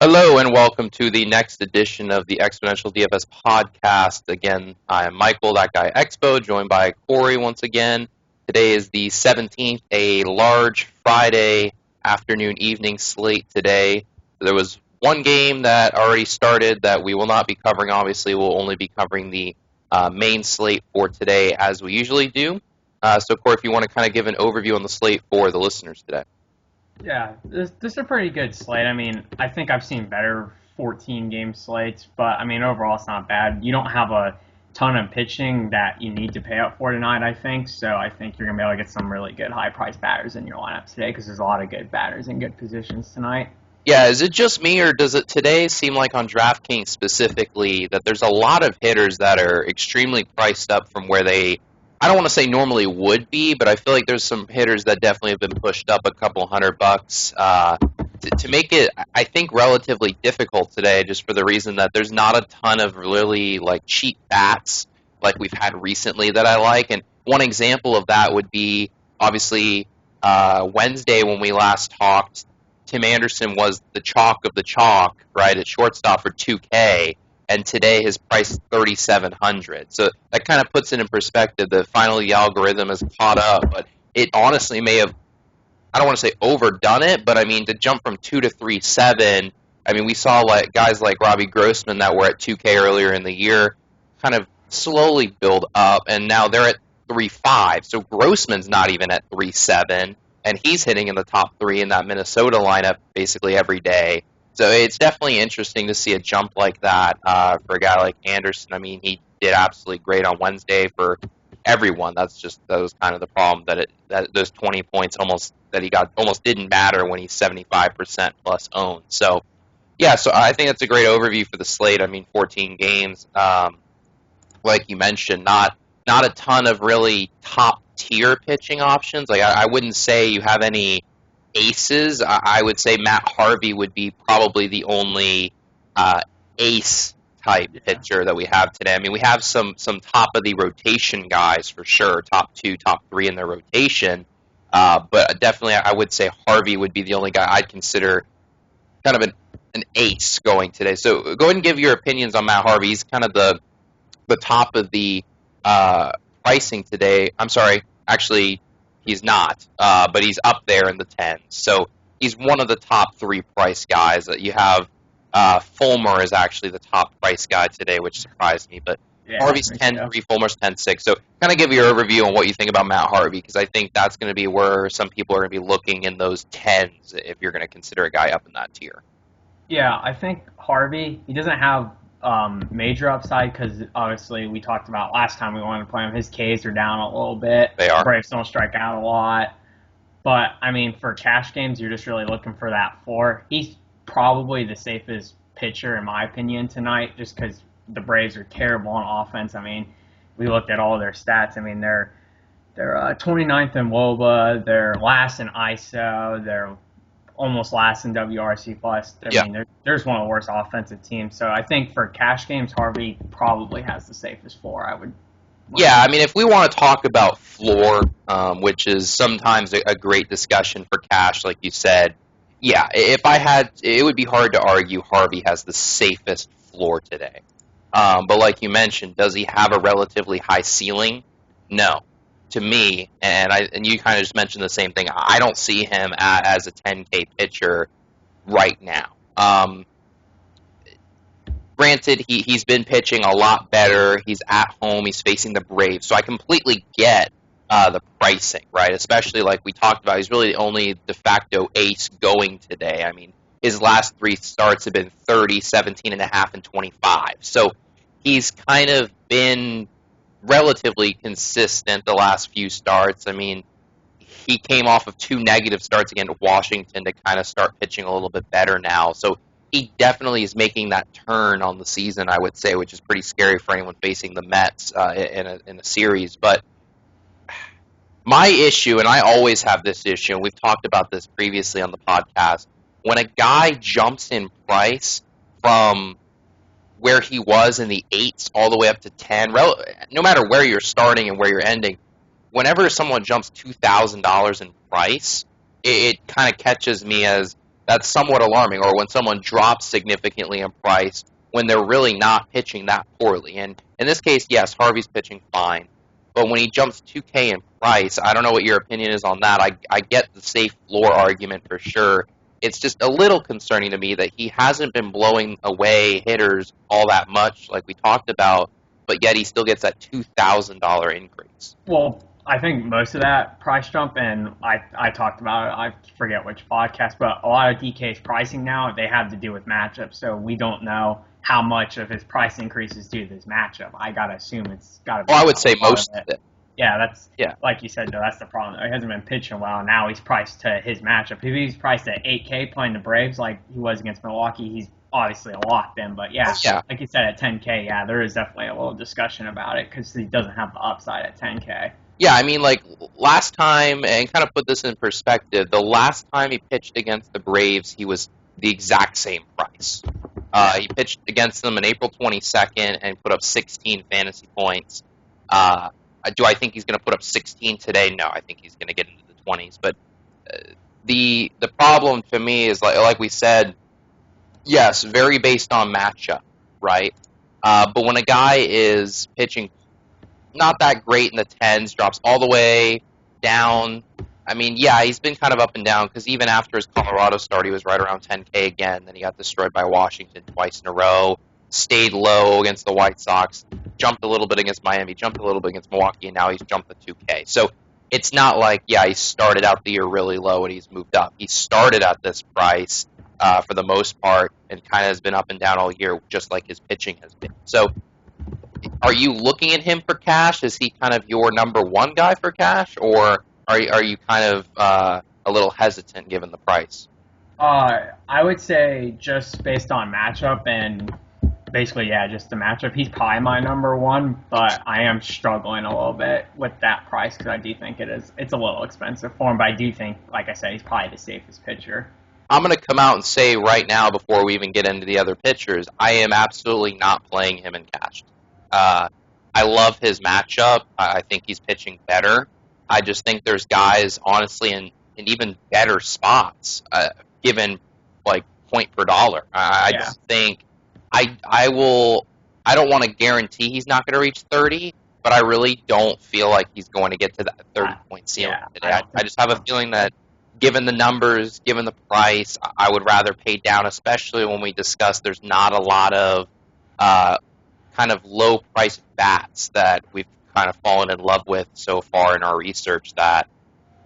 Hello and welcome to the next edition of the Exponential DFS podcast. Again, I am Michael, that guy Expo, joined by Corey once again. Today is the 17th, a large Friday afternoon evening slate today. There was one game that already started that we will not be covering. Obviously, we'll only be covering the main slate for today as we usually do. So, Corey, if you want to kind of give an overview on the slate for the listeners today. Yeah, this is a pretty good slate. I mean, I think I've seen better 14-game slates, but I mean, overall, it's not bad. You don't have a ton of pitching that you need to pay up for tonight, I think. So I think you're going to be able to get some really good high-priced batters in your lineup today because there's a lot of good batters in good positions tonight. Yeah, is it just me, or does it today seem like on DraftKings specifically that there's a lot of hitters that are extremely priced up from where they, I don't want to say normally would be, but I feel like there's some hitters that definitely have been pushed up a couple $100 to make it, I think, relatively difficult today, just for the reason that there's not a ton of really like cheap bats like we've had recently that I like. And one example of that would be obviously Wednesday when we last talked. Tim Anderson was the chalk of the chalk, right, at shortstop for 2K, and today his price is 3,700. So that kind of puts it in perspective that finally the algorithm has caught up, but it honestly may have, I don't want to say overdone it, but I mean to jump from 2 to 3.7. I mean we saw like guys like Robbie Grossman that were at 2K earlier in the year kind of slowly build up, and now they're at 3.5. So Grossman's not even at 3.7, and he's hitting in the top three in that Minnesota lineup basically every day. So it's definitely interesting to see a jump like that for a guy like Anderson. I mean, he did absolutely great on Wednesday for everyone. That was kind of the problem that those 20 points that he got almost didn't matter when he's 75% plus owned. So yeah, so I think that's a great overview for the slate. I mean, 14 games, like you mentioned, not a ton of really top tier pitching options. Like I wouldn't say you have any aces. I would say Matt Harvey would be probably the only ace type pitcher that we have today. I mean, we have some top of the rotation guys for sure, top two, top three in their rotation. But definitely, I would say Harvey would be the only guy I'd consider kind of an ace going today. So go ahead and give your opinions on Matt Harvey. He's kind of the top of the pricing today. I'm sorry, actually, he's not, but he's up there in the tens. So he's one of the top three price guys. That you have Fulmer is actually the top price guy today, which surprised me. But Yeah, Harvey's me 10.3, too. Fulmer's 10.6. So kind of give your overview on what you think about Matt Harvey, because I think that's going to be where some people are going to be looking in those tens if you're going to consider a guy up in that tier. Yeah, I think Harvey, he doesn't have major upside because obviously we talked about last time we wanted to play him. His Ks are down a little bit. They are. Braves don't strike out a lot. But, I mean, for cash games, you're just really looking for that floor. He's probably the safest pitcher, in my opinion, tonight, just because the Braves are terrible on offense. I mean, we looked at all their stats. I mean, they're 29th in WOBA. They're last in ISO. They're almost last in WRC plus. I mean, they're just one of the worst offensive teams. So I think for cash games, Harvey probably has the safest floor. I would. Yeah, I mean, if we want to talk about floor, which is sometimes a great discussion for cash, like you said, yeah, if I had, it would be hard to argue Harvey has the safest floor today. But like you mentioned, does he have a relatively high ceiling? No. To me, and you kind of just mentioned the same thing, I don't see him as a 10K pitcher right now. Granted, he's been pitching a lot better. He's at home. He's facing the Braves. So I completely get the pricing, right? Especially like we talked about, he's really the only de facto ace going today. I mean, his last three starts have been 30, 17.5, and 25. So he's kind of been relatively consistent the last few starts. I mean, he came off of two negative starts against Washington to kind of start pitching a little bit better now. So he definitely is making that turn on the season, I would say, which is pretty scary for anyone facing the Mets in a series. But my issue, and I always have this issue, and we've talked about this previously on the podcast, when a guy jumps in price from where he was in the eights all the way up to 10, no matter where you're starting and where you're ending, whenever someone jumps $2,000 in price, it kind of catches me as, that's somewhat alarming. Or when someone drops significantly in price when they're really not pitching that poorly. And in this case, yes, Harvey's pitching fine. But when he jumps 2K in price, I don't know what your opinion is on that. I get the safe floor argument for sure. It's just a little concerning to me that he hasn't been blowing away hitters all that much, like we talked about, but yet he still gets that $2,000 increase. Well, I think most of that price jump, and I talked about it, I forget which podcast, but a lot of DK's pricing now, they have to do with matchups, so we don't know how much of his price increase is due to this matchup. I got to assume it's got to be. Well, I would say most of it. Yeah, like you said, though, that's the problem. He hasn't been pitching well, and now he's priced to his matchup. If he's priced at 8K playing the Braves like he was against Milwaukee, he's obviously a lock then. But yeah, like you said, at 10K, yeah, there is definitely a little discussion about it because he doesn't have the upside at 10K. Yeah, I mean, like last time, and kind of put this in perspective, the last time he pitched against the Braves, he was the exact same price. He pitched against them on April 22nd and put up 16 fantasy points. Do I think he's going to put up 16 today? No, I think he's going to get into the 20s. But the problem to me is, like we said, yes, very based on matchup, right? But when a guy is pitching not that great in the 10s, drops all the way down, I mean, yeah, he's been kind of up and down because even after his Colorado start, he was right around 10K again. Then he got destroyed by Washington twice in a row, stayed low against the White Sox, jumped a little bit against Miami, jumped a little bit against Milwaukee, and now he's jumped the 2K. So it's not like, yeah, he started out the year really low and he's moved up. He started at this price for the most part and kind of has been up and down all year, just like his pitching has been. So are you looking at him for cash? Is he kind of your number one guy for cash, or are you kind of a little hesitant given the price? I would say just based on matchup and basically, yeah, just the matchup. He's probably my number one, but I am struggling a little bit with that price because I do think it's a little expensive for him, but I do think, like I said, he's probably the safest pitcher. I'm going to come out and say right now, before we even get into the other pitchers, I am absolutely not playing him in cash. I love his matchup. I think he's pitching better. I just think there's guys, honestly, in even better spots, given like point per dollar. I just think I don't want to guarantee he's not going to reach 30, but I really don't feel like he's going to get to that 30-point ceiling today. I just have a feeling that given the numbers, given the price, I would rather pay down, especially when we discuss there's not a lot of kind of low-priced bats that we've kind of fallen in love with so far in our research that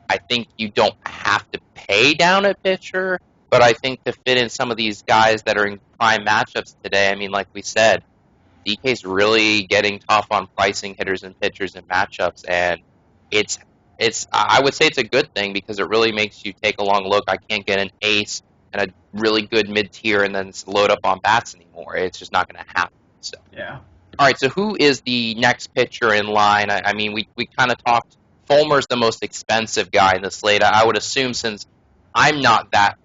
I think you don't have to pay down a pitcher, but I think to fit in some of these guys that are in prime matchups today, I mean, like we said, DK's really getting tough on pricing hitters and pitchers in matchups, and I would say it's a good thing because it really makes you take a long look. I can't get an ace and a really good mid-tier and then load up on bats anymore. It's just not going to happen. So yeah. All right, so who is the next pitcher in line? I mean, we kind of talked. Fulmer's the most expensive guy in the slate. I would assume since I'm not that.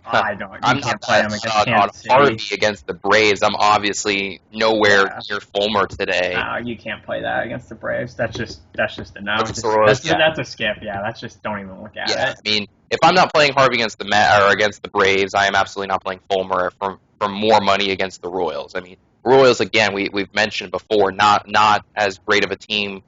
I'm not that on Harvey against the Braves. I'm obviously nowhere near Fulmer today. No, you can't play that against the Braves. That's just a no. That's a skip. Yeah, that's just don't even look at it. I mean, if I'm not playing Harvey against the against the Braves, I am absolutely not playing Fulmer for more money against the Royals. I mean, Royals again, we've mentioned before, not as great of a team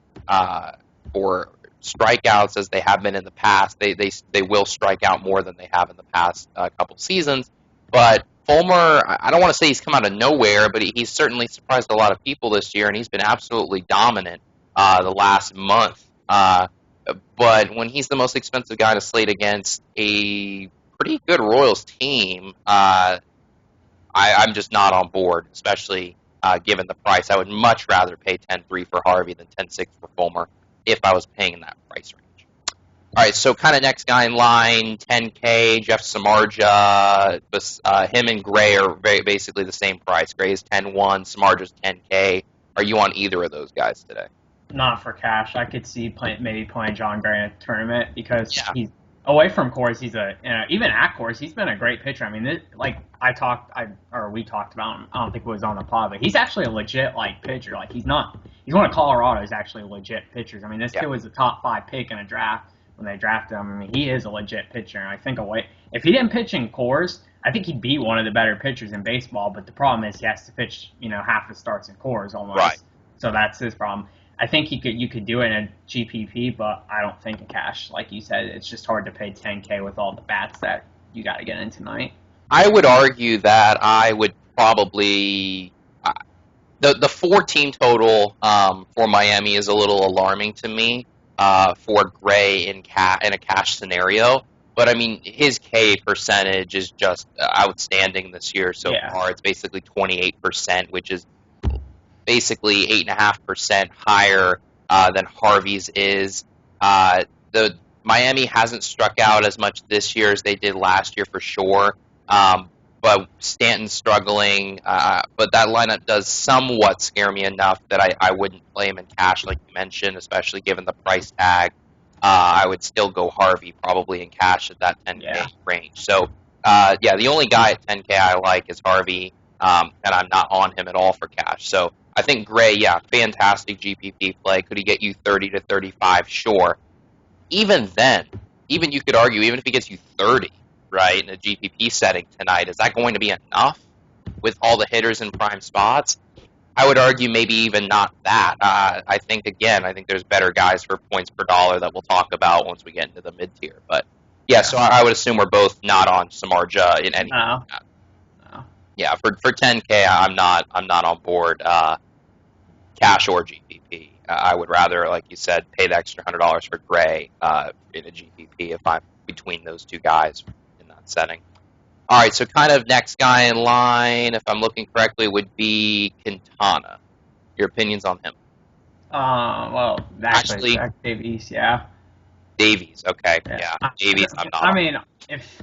for strikeouts as they have been in the past. They will strike out more than they have in the past couple seasons. But Fulmer, I don't want to say he's come out of nowhere, but he's certainly surprised a lot of people this year, and he's been absolutely dominant the last month. But when he's the most expensive guy to slate against a pretty good Royals team, I'm just not on board, especially given the price. I would much rather pay 10-3 for Harvey than 10-6 for Fulmer if I was paying in that price range. All right, so kind of next guy in line, 10K, Jeff Samardzija. Him and Gray are basically the same price. Gray is 10-1, Samardzija's 10K. Are you on either of those guys today? Not for cash. I could see maybe playing John Gray in a tournament because he's away from Coors. He's even at Coors, he's been a great pitcher. I mean, we talked about him. I don't think it was on the pod, but he's actually a legit pitcher. Like he's one of Colorado's actually legit pitchers. I mean, this kid was a top 5 pick in a draft when they drafted him. I mean, he is a legit pitcher, and I think If he didn't pitch in Coors, I think he'd be one of the better pitchers in baseball. But the problem is he has to pitch, half his starts in Coors almost. Right. So that's his problem. I think you could do it in a GPP, but I don't think in cash. Like you said, it's just hard to pay 10K with all the bats that you got to get in tonight. I would argue that I would probably the 4-team total for Miami is a little alarming to me for Gray in a cash scenario. But I mean, his K percentage is just outstanding this year so far. It's basically 28%, which is basically 8.5% higher than Harvey's is. The Miami hasn't struck out as much this year as they did last year for sure. But Stanton's struggling. But that lineup does somewhat scare me enough that I wouldn't play him in cash like you mentioned, especially given the price tag. I would still go Harvey probably in cash at that 10K range. So, the only guy at 10K I like is Harvey, and I'm not on him at all for cash. So I think Gray, fantastic GPP play. Could he get you 30 to 35? Sure. Even then, even you could argue, even if he gets you 30, right, in a GPP setting tonight, is that going to be enough with all the hitters in prime spots? I would argue maybe even not that. I think there's better guys for points per dollar that we'll talk about once we get into the mid-tier. But, so I would assume we're both not on Samardzija in any No. Yeah, for 10K, I'm not on board cash or GPP. I would rather, like you said, pay the extra $100 for Gray in a GPP if I'm between those two guys in that setting. All right, so kind of next guy in line, if I'm looking correctly, would be Quintana. Your opinions on him? Well, actually Davies, Davies, okay, Davies, I'm not. I mean, if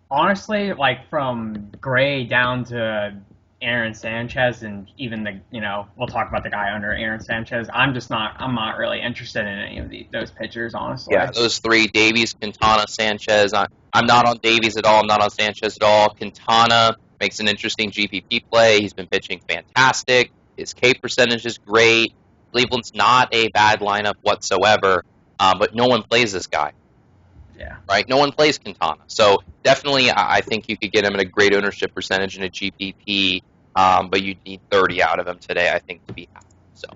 honestly, like from Gray down to Aaron Sanchez, and even we'll talk about the guy under Aaron Sanchez. I'm not really interested in any of those pitchers, honestly. Yeah, those three: Davies, Quintana, Sanchez. I'm not on Davies at all. I'm not on Sanchez at all. Quintana makes an interesting GPP play. He's been pitching fantastic. His K percentage is great. Cleveland's not a bad lineup whatsoever, but no one plays this guy. Yeah. Right? No one plays Quintana. So definitely I think you could get him at a great ownership percentage in a GPP, but you'd need 30 out of him today, I think, to be happy. So,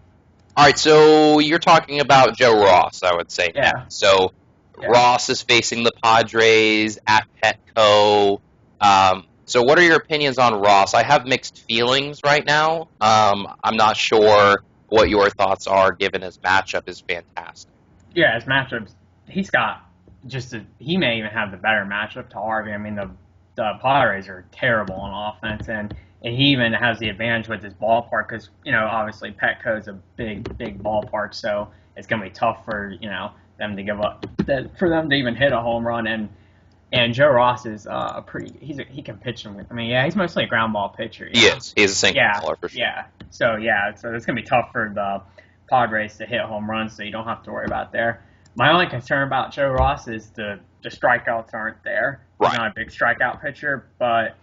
all right, so you're talking about Joe Ross, I would say. Yeah. Now. So Ross is facing the Padres at Petco. So what are your opinions on Ross? I have mixed feelings right now. I'm not sure what your thoughts are, given his matchup is fantastic. Yeah, his matchup, he's got he may even have the better matchup to Harvey. I mean, the Padres are terrible on offense, and he even has the advantage with his ballpark because, obviously Petco is a big ballpark, so it's going to be tough for, them to give up, for them to even hit a home run. And Joe Ross is he can pitch him. He's mostly a ground ball pitcher. He is. He's a single baller for sure. Yeah. So it's going to be tough for the Padres to hit home runs, so you don't have to worry about there. My only concern about Joe Ross is the strikeouts aren't there. He's not a big strikeout pitcher, but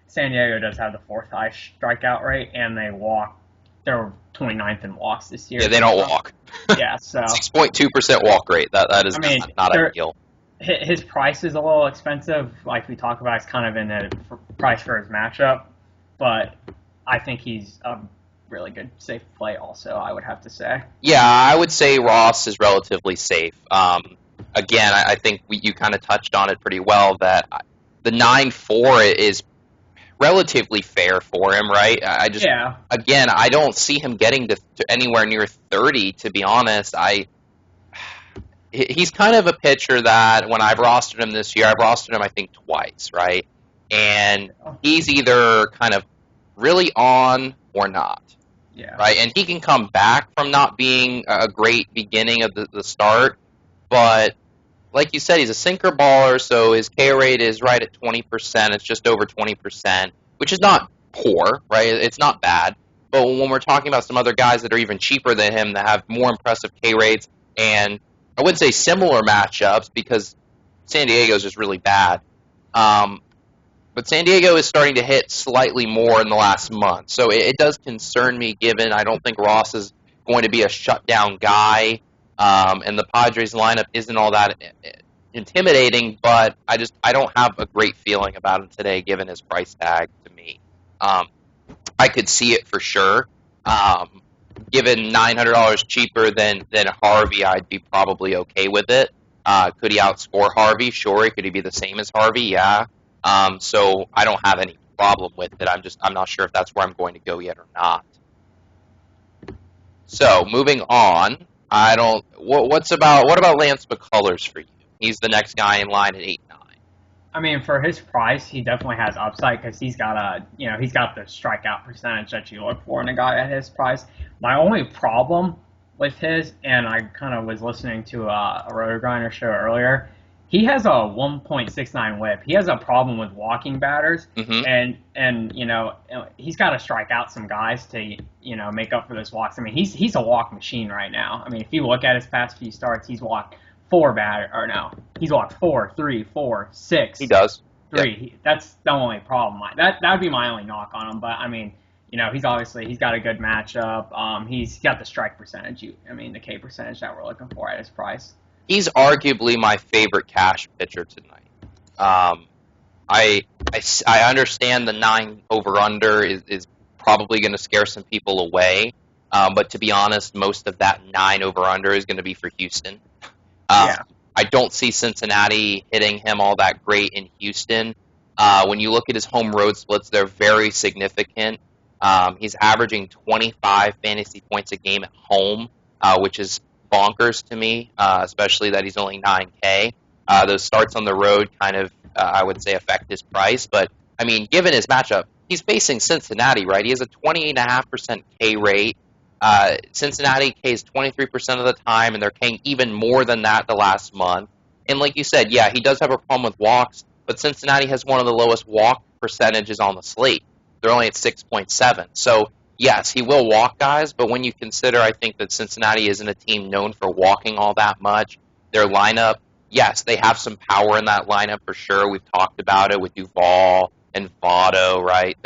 San Diego does have the fourth highest strikeout rate, and they're 29th in walks this year. Yeah, they don't walk. Yeah, so 6.2% walk rate. That is not ideal. His price is a little expensive, like we talk about. It's kind of in the price for his matchup, but I think he's a really good safe play also, I would have to say. Yeah, I would say Ross is relatively safe. Again, I think you kind of touched on it pretty well, that the 9.4 is relatively fair for him, right? Again, I don't see him getting to anywhere near 30, to be honest. He's kind of a pitcher that when I've rostered him this year, I've rostered him, I think, twice, right? And he's either kind of really on or not. Yeah. Right, and he can come back from not being a great beginning of the start, but like you said, he's a sinker baller, so his K rate is right at 20%. It's just over 20%, which is not poor, right? It's not bad. But when we're talking about some other guys that are even cheaper than him that have more impressive K rates, and I wouldn't say similar matchups because San Diego is just really bad. But San Diego is starting to hit slightly more in the last month. So it does concern me, given I don't think Ross is going to be a shutdown guy. And the Padres lineup isn't all that intimidating, but I don't have a great feeling about him today, given his price tag to me. Um, I could see it for sure. Um, Given $900 cheaper than Harvey, I'd be probably okay with it. Could he outscore Harvey? Sure. Could he be the same as Harvey? Yeah. So I don't have any problem with it. I'm not sure if that's where I'm going to go yet or not. So moving on, I don't. What about Lance McCullers for you? He's the next guy in line at 8-9. I mean, for his price, he definitely has upside because he's got he's got the strikeout percentage that you look for in a guy at his price. My only problem with his, and I kind of was listening to a Roto Grinder show earlier, he has a 1.69 WHIP. He has a problem with walking batters, and he's got to strike out some guys to make up for those walks. I mean, he's a walk machine right now. I mean, if you look at his past few starts, he's walked he's walked 4, 3, 4, 6. He does 3. Yep. That's the only problem. That would be my only knock on him. But I mean, he's got a good matchup. He's got the strike percentage. The K percentage that we're looking for at his price. He's arguably my favorite cash pitcher tonight. I understand the 9 over under is probably going to scare some people away, but to be honest, most of that 9 over under is going to be for Houston. I don't see Cincinnati hitting him all that great in Houston. When you look at his home road splits, they're very significant. He's averaging 25 fantasy points a game at home, which is bonkers to me, especially that he's only 9K. Those starts on the road kind of, I would say, affect his price. But, I mean, given his matchup, he's facing Cincinnati, right? He has a 28.5% K rate. Cincinnati Ks 23% of the time, and they're K'ing even more than that the last month. And like you said, yeah, he does have a problem with walks, but Cincinnati has one of the lowest walk percentages on the slate. They're only at 6.7. So, yes, he will walk guys, but when you consider, I think, that Cincinnati isn't a team known for walking all that much, their lineup, yes, they have some power in that lineup for sure. We've talked about it with Duvall and Votto, right?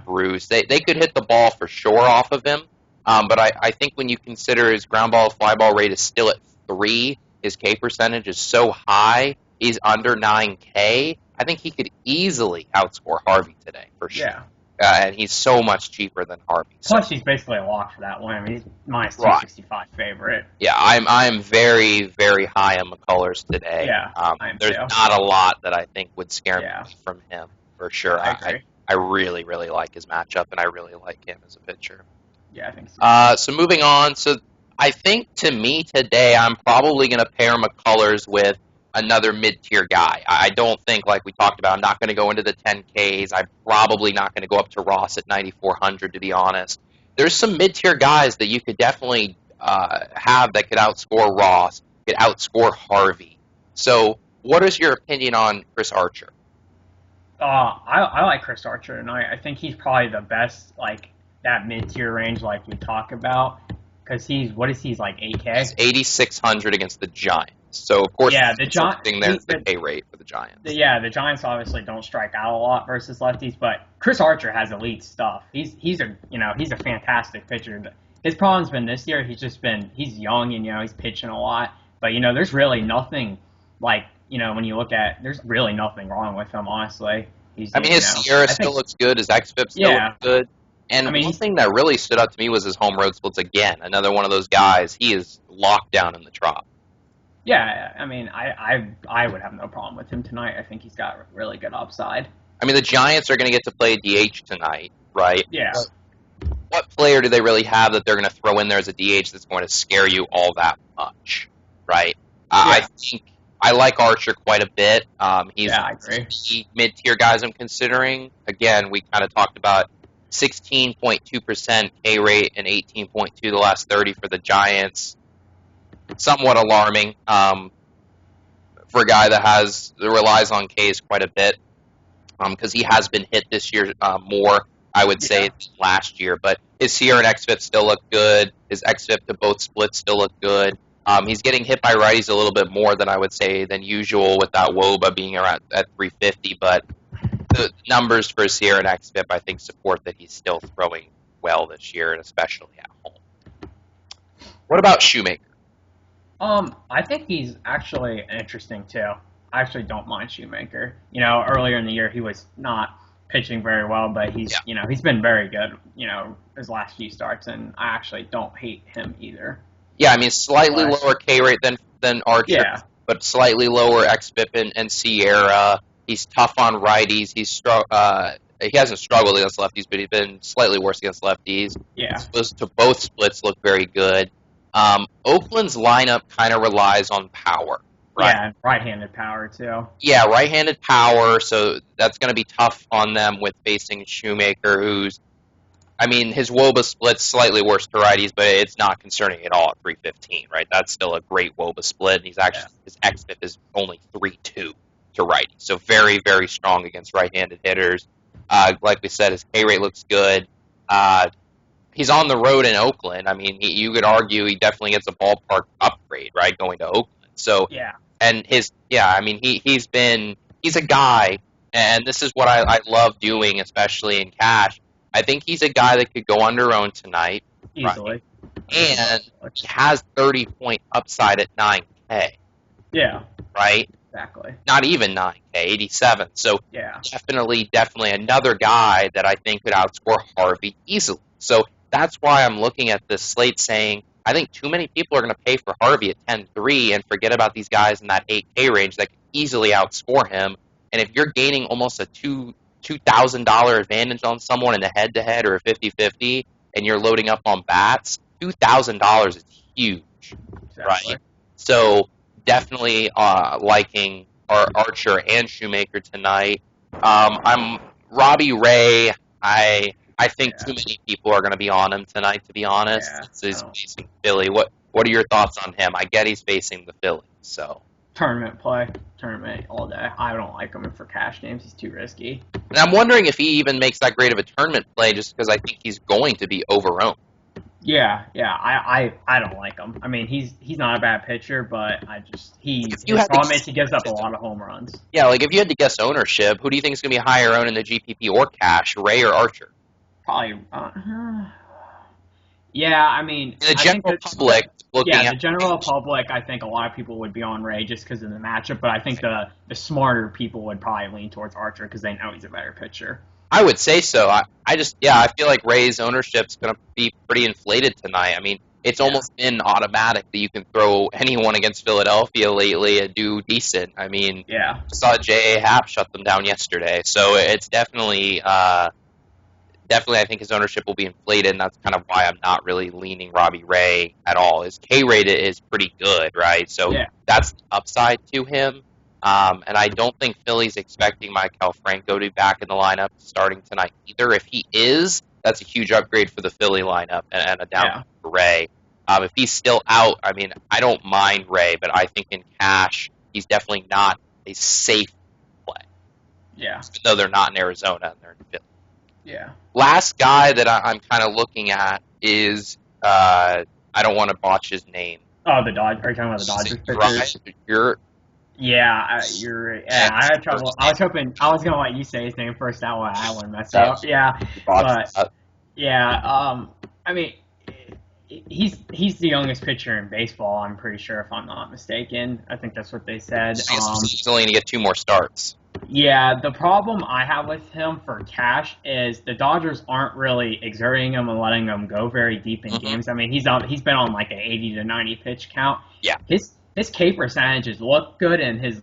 Bruce. They could hit the ball for sure off of him. But I think when you consider his ground ball fly ball rate is still at 3, his K percentage is so high, he's under 9K, I think he could easily outscore Harvey today, for sure. Yeah. And he's so much cheaper than Harvey. Plus, he's basically a lock for that one. I mean, he's minus 265 favorite. Yeah, I'm very, very high on McCullers today. Yeah, there's not a lot that I think would scare me from him, for sure. I agree. I really, really like his matchup, and I really like him as a pitcher. Yeah, I think so. So moving on, so I think to me today, I'm probably going to pair McCullers with another mid-tier guy. I don't think, like we talked about, I'm not going to go into the 10Ks. I'm probably not going to go up to Ross at 9,400, to be honest. There's some mid-tier guys that you could definitely have that could outscore Ross, could outscore Harvey. So what is your opinion on Chris Archer? I like Chris Archer tonight. I think he's probably the best, like, that mid-tier range like we talk about, because he's 8K? He's 8,600 against the Giants. So, of course, the Giants, there's the K rate for the Giants. The Giants obviously don't strike out a lot versus lefties, but Chris Archer has elite stuff. He's a fantastic pitcher. His problem's been this year, he's young and, he's pitching a lot, but, there's really nothing, like, when you look at, there's really nothing wrong with him, honestly. His Sierra still looks good, his XFIP still looks good. And one thing that really stood out to me was his home road splits again. Another one of those guys, he is locked down in the Trop. Yeah, I mean, I would have no problem with him tonight. I think he's got really good upside. I mean, the Giants are going to get to play DH tonight, right? Yeah. What player do they really have that they're going to throw in there as a DH that's going to scare you all that much, right? I think I like Archer quite a bit. He's I agree. The mid-tier guys I'm considering. Again, we kind of talked about 16.2% K rate and 18.2 the last 30 for the Giants. Somewhat alarming for a guy that relies on Ks quite a bit, because he has been hit this year more, I would say, than last year. But his Sierra and XFIP still look good. His XFIP to both splits still look good. He's getting hit by righties a little bit more than I would say than usual, with that WOBA being around at 350. But the numbers for Sierra and XFIP, I think, support that he's still throwing well this year, and especially at home. What about Shoemaker? I think he's actually interesting too. I actually don't mind Shoemaker. You know, earlier in the year he was not pitching very well, but Yeah. he's been very good. You know, his last few starts, and I actually don't hate him either. Yeah, I mean, slightly But lower K rate than Archer, yeah, but slightly lower xFIP and Sierra. He's tough on righties. He hasn't struggled against lefties, but he's been slightly worse against lefties. yeah, Supposed to both splits look very good. Oakland's lineup kind of relies on power, right? yeah, right-handed power too. Yeah, right-handed power, so that's going to be tough on them with facing Shoemaker, who's, I mean, his WOBA split's slightly worse to righties, but it's not concerning at all at 315, right? That's still a great WOBA split, and his xFIP is only 3.2 to righties, so very, very strong against right-handed hitters. Like we said, his K rate looks good. He's on the road in Oakland. I mean, you could argue he definitely gets a ballpark upgrade, right, going to Oakland. So, Yeah, and I mean, he's a guy, and this is what I love doing, especially in cash. I think he's a guy that could go under own tonight, easily. right? And he has 30-point upside at 9K, Yeah, right? exactly. Not even 9K, 87. So Yeah, definitely another guy that I think could outscore Harvey easily. So that's why I'm looking at this slate saying, I think too many people are going to pay for Harvey at 10-3 and forget about these guys in that 8K range that could easily outscore him. And if you're gaining almost a $2,000 advantage on someone in a head-to-head or a 50-50, and you're loading up on bats, $2,000 is huge, exactly. right? So definitely liking Archer and Shoemaker tonight. I'm Robbie Ray. I think too many people are going to be on him tonight. To be honest, he's facing Philly. What are your thoughts on him? I get he's facing the Phillies, so Tournament all day. I don't like him for cash games. He's too risky. and I'm wondering if he even makes that great of a tournament play, just because I think he's going to be overowned. Yeah, I don't like him. I mean, he's not a bad pitcher, but his problem is he gives up a lot of home runs. Yeah, like if you had to guess ownership, who do you think is going to be higher owned in the GPP or cash, Ray or Archer? Probably. Yeah, I mean, In the general public, the general public, I think a lot of people would be on Ray just because of the matchup, but I think the smarter people would probably lean towards Archer because they know he's a better pitcher. I would say so. I feel like Ray's ownership's going to be pretty inflated tonight. I mean, it's almost been automatic that you can throw anyone against Philadelphia lately and do decent. I mean, saw J.A. Happ shut them down yesterday, so it's definitely I think his ownership will be inflated, and that's kind of why I'm not really leaning Robbie Ray at all. His K rate is pretty good, right? So that's the upside to him. And I don't think Philly's expecting Maikel Franco to be back in the lineup starting tonight either. If he is, that's a huge upgrade for the Philly lineup and a down for Ray. If he's still out, I mean, I don't mind Ray, but I think in cash, he's definitely not a safe play. Yeah. Even though they're not in Arizona and they're in Philly. Yeah. Last guy that I'm kind of looking at is, I don't want to botch his name. Oh, the Dodgers. Are you talking about the Dodgers pitchers? You're. Yeah, I had trouble. I was hoping I was gonna let you say his name first. That way I wouldn't mess it up. Yeah, but I mean, he's the youngest pitcher in baseball. I'm pretty sure, if I'm not mistaken. I think that's what they said. He's only gonna get 2 more starts. Yeah, the problem I have with him for cash is the Dodgers aren't really exerting him and letting him go very deep in games. I mean, he's been on like an 80 to 90 pitch count. Yeah. His K percentages look good, and his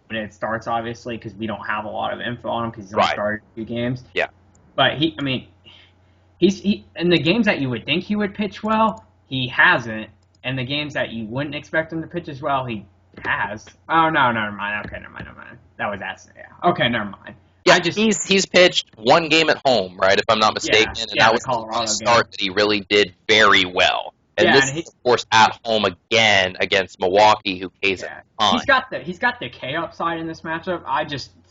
when it starts, obviously, because we don't have a lot of info on him because he's only started a few games. Yeah. But he's in the games that you would think he would pitch well, he hasn't. And the games that you wouldn't expect him to pitch as well, he has. Oh, no, never mind. Okay, never mind. That was that. Yeah. Okay, never mind. Yeah, he's pitched 1 game at home, right, if I'm not mistaken, and that was Colorado the start that he really did very well. And this is, of course, at home again against Milwaukee, who K's a ton. He's got the K upside in this matchup.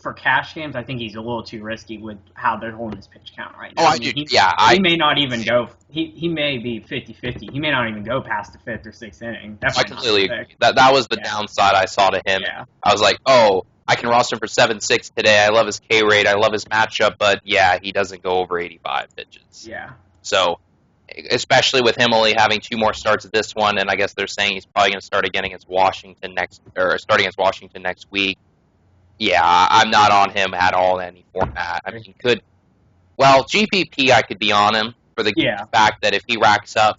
For cash games, I think he's a little too risky with how they're holding his pitch count right now. He may not even go. He may be 50-50. He may not even go past the 5th or 6th inning. I completely agree. That was the downside I saw to him. Yeah. I was like, I can roster him for 7-6 today. I love his K rate. I love his matchup, but he doesn't go over 85 pitches. Yeah. So especially with him only having 2 more starts at this one, and I guess they're saying he's probably going to start again against Washington next week. Yeah, I'm not on him at all in any format. I mean, GPP I could be on him for the fact that if he racks up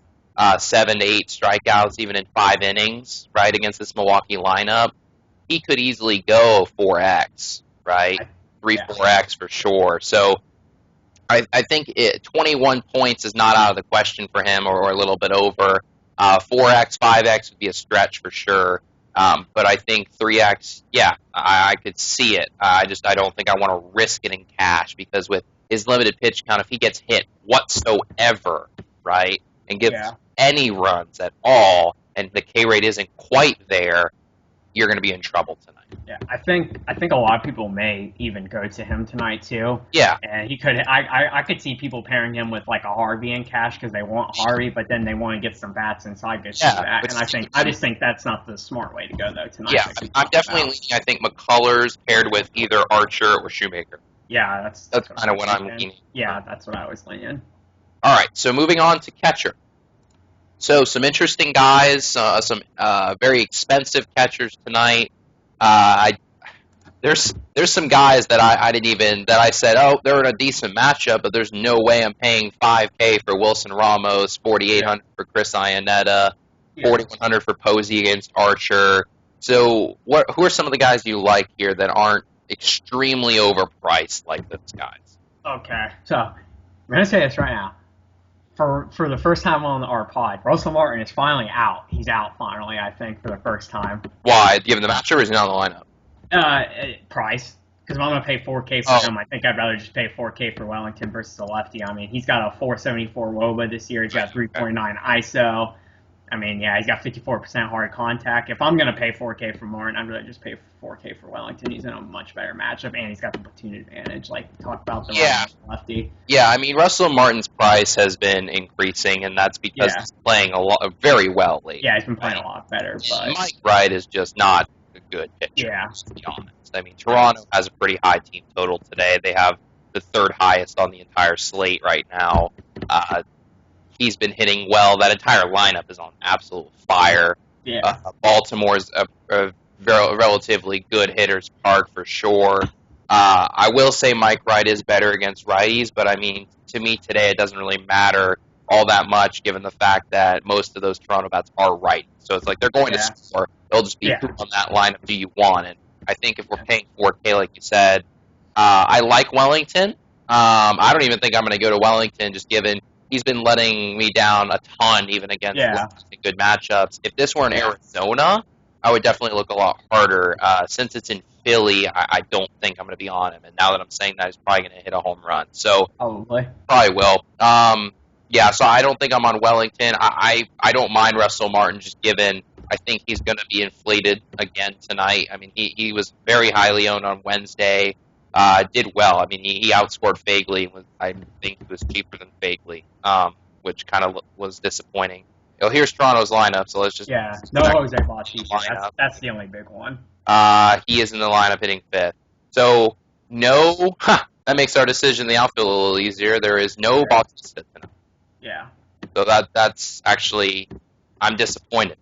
7 to 8 strikeouts even in 5 innings, right, against this Milwaukee lineup, he could easily go 4x, right? 4x for sure. So I think 21 points is not out of the question for him, or a little bit over. 4x, 5x would be a stretch for sure. But I think 3x, I could see it. I don't think I want to risk it in cash, because with his limited pitch count, if he gets hit whatsoever, right, and gives any runs at all, and the K rate isn't quite there, you're going to be in trouble tonight. Yeah, I think a lot of people may even go to him tonight too. Yeah, and he could. I could see people pairing him with like a Harvey in cash because they want Harvey, but then they want to get some bats inside to shoot that. And I just think that's not the smart way to go though tonight. Yeah, I'm definitely leaning. I think McCullers paired with either Archer or Shoemaker. Yeah, that's kind of what I'm leaning. Yeah, that's what I was leaning. All right, so moving on to catcher. So some interesting guys, some very expensive catchers tonight. There's some guys that I said, oh, they're in a decent matchup, but there's no way I'm paying $5K for Wilson Ramos, $4,800 for Chris Iannetta, $4,100 for Posey against Archer. So who are some of the guys you like here that aren't extremely overpriced like those guys? Okay, so I'm gonna say this right now. For the first time on our pod, Russell Martin is finally out. He's out finally, I think, for the first time. Why? Given the matchup, or is he not in the lineup? Price. Because if I'm going to pay $4K for him, I think I'd rather just pay $4K for Wellington versus a lefty. I mean, he's got a 474 WOBA this year. He's got 3.9 ISO. I mean, yeah, he's got 54% hard contact. If I'm going to pay $4K for Martin, I'd rather just pay $4K for Wellington. He's in a much better matchup, and he's got the platoon advantage, like we talked about the lefty. Yeah, I mean, Russell Martin's price has been increasing, and that's because he's playing very well lately. Yeah, he's been playing a lot better. But Mike Wright is just not a good pitcher, to be honest. I mean, Toronto has a pretty high team total today. They have the third highest on the entire slate right now. He's been hitting well. That entire lineup is on absolute fire. Yeah. Baltimore's a relatively good hitter's park for sure. I will say Mike Wright is better against righties, but I mean, to me today it doesn't really matter all that much given the fact that most of those Toronto bats are righty. So it's like they're going to score. They'll just be who on that lineup do you want? And I think if we're paying $4K, like you said, I like Wellington. I don't even think I'm going to go to Wellington just given he's been letting me down a ton, even against good matchups. If this were in Arizona, I would definitely look a lot harder. Since it's in Philly, I don't think I'm going to be on him. And now that I'm saying that, he's probably going to hit a home run. So probably will. So I don't think I'm on Wellington. I don't mind Russell Martin, just given I think he's going to be inflated again tonight. I mean, he was very highly owned on Wednesday. Did well. I mean, he outscored Fagley. I think he was cheaper than Fagley, which kind of was disappointing. Here's Toronto's lineup, so let's just... Yeah, no Jose Bautista. That's the only big one. He is in the lineup hitting 5th. So, that makes our decision in the outfield a little easier. There is no Bautista tonight. Yeah. So that's actually... I'm disappointed.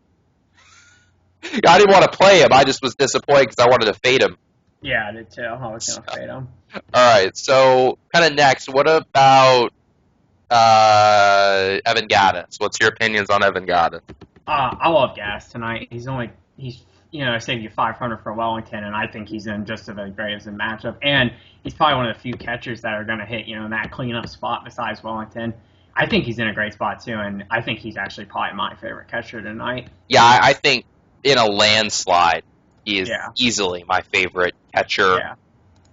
I didn't want to play him. I just was disappointed because I wanted to fade him. Yeah, I did too. I was going to fade him. All right, so kind of next, what about Evan Gattis? What's your opinions on Evan Gattis? I love Gattis tonight. He's saved you $500 for Wellington, and I think he's in just as great as a matchup. And he's probably one of the few catchers that are going to hit, in that cleanup spot besides Wellington. I think he's in a great spot too, and I think he's actually probably my favorite catcher tonight. Yeah, I think in a landslide, he is easily my favorite catcher. Yeah.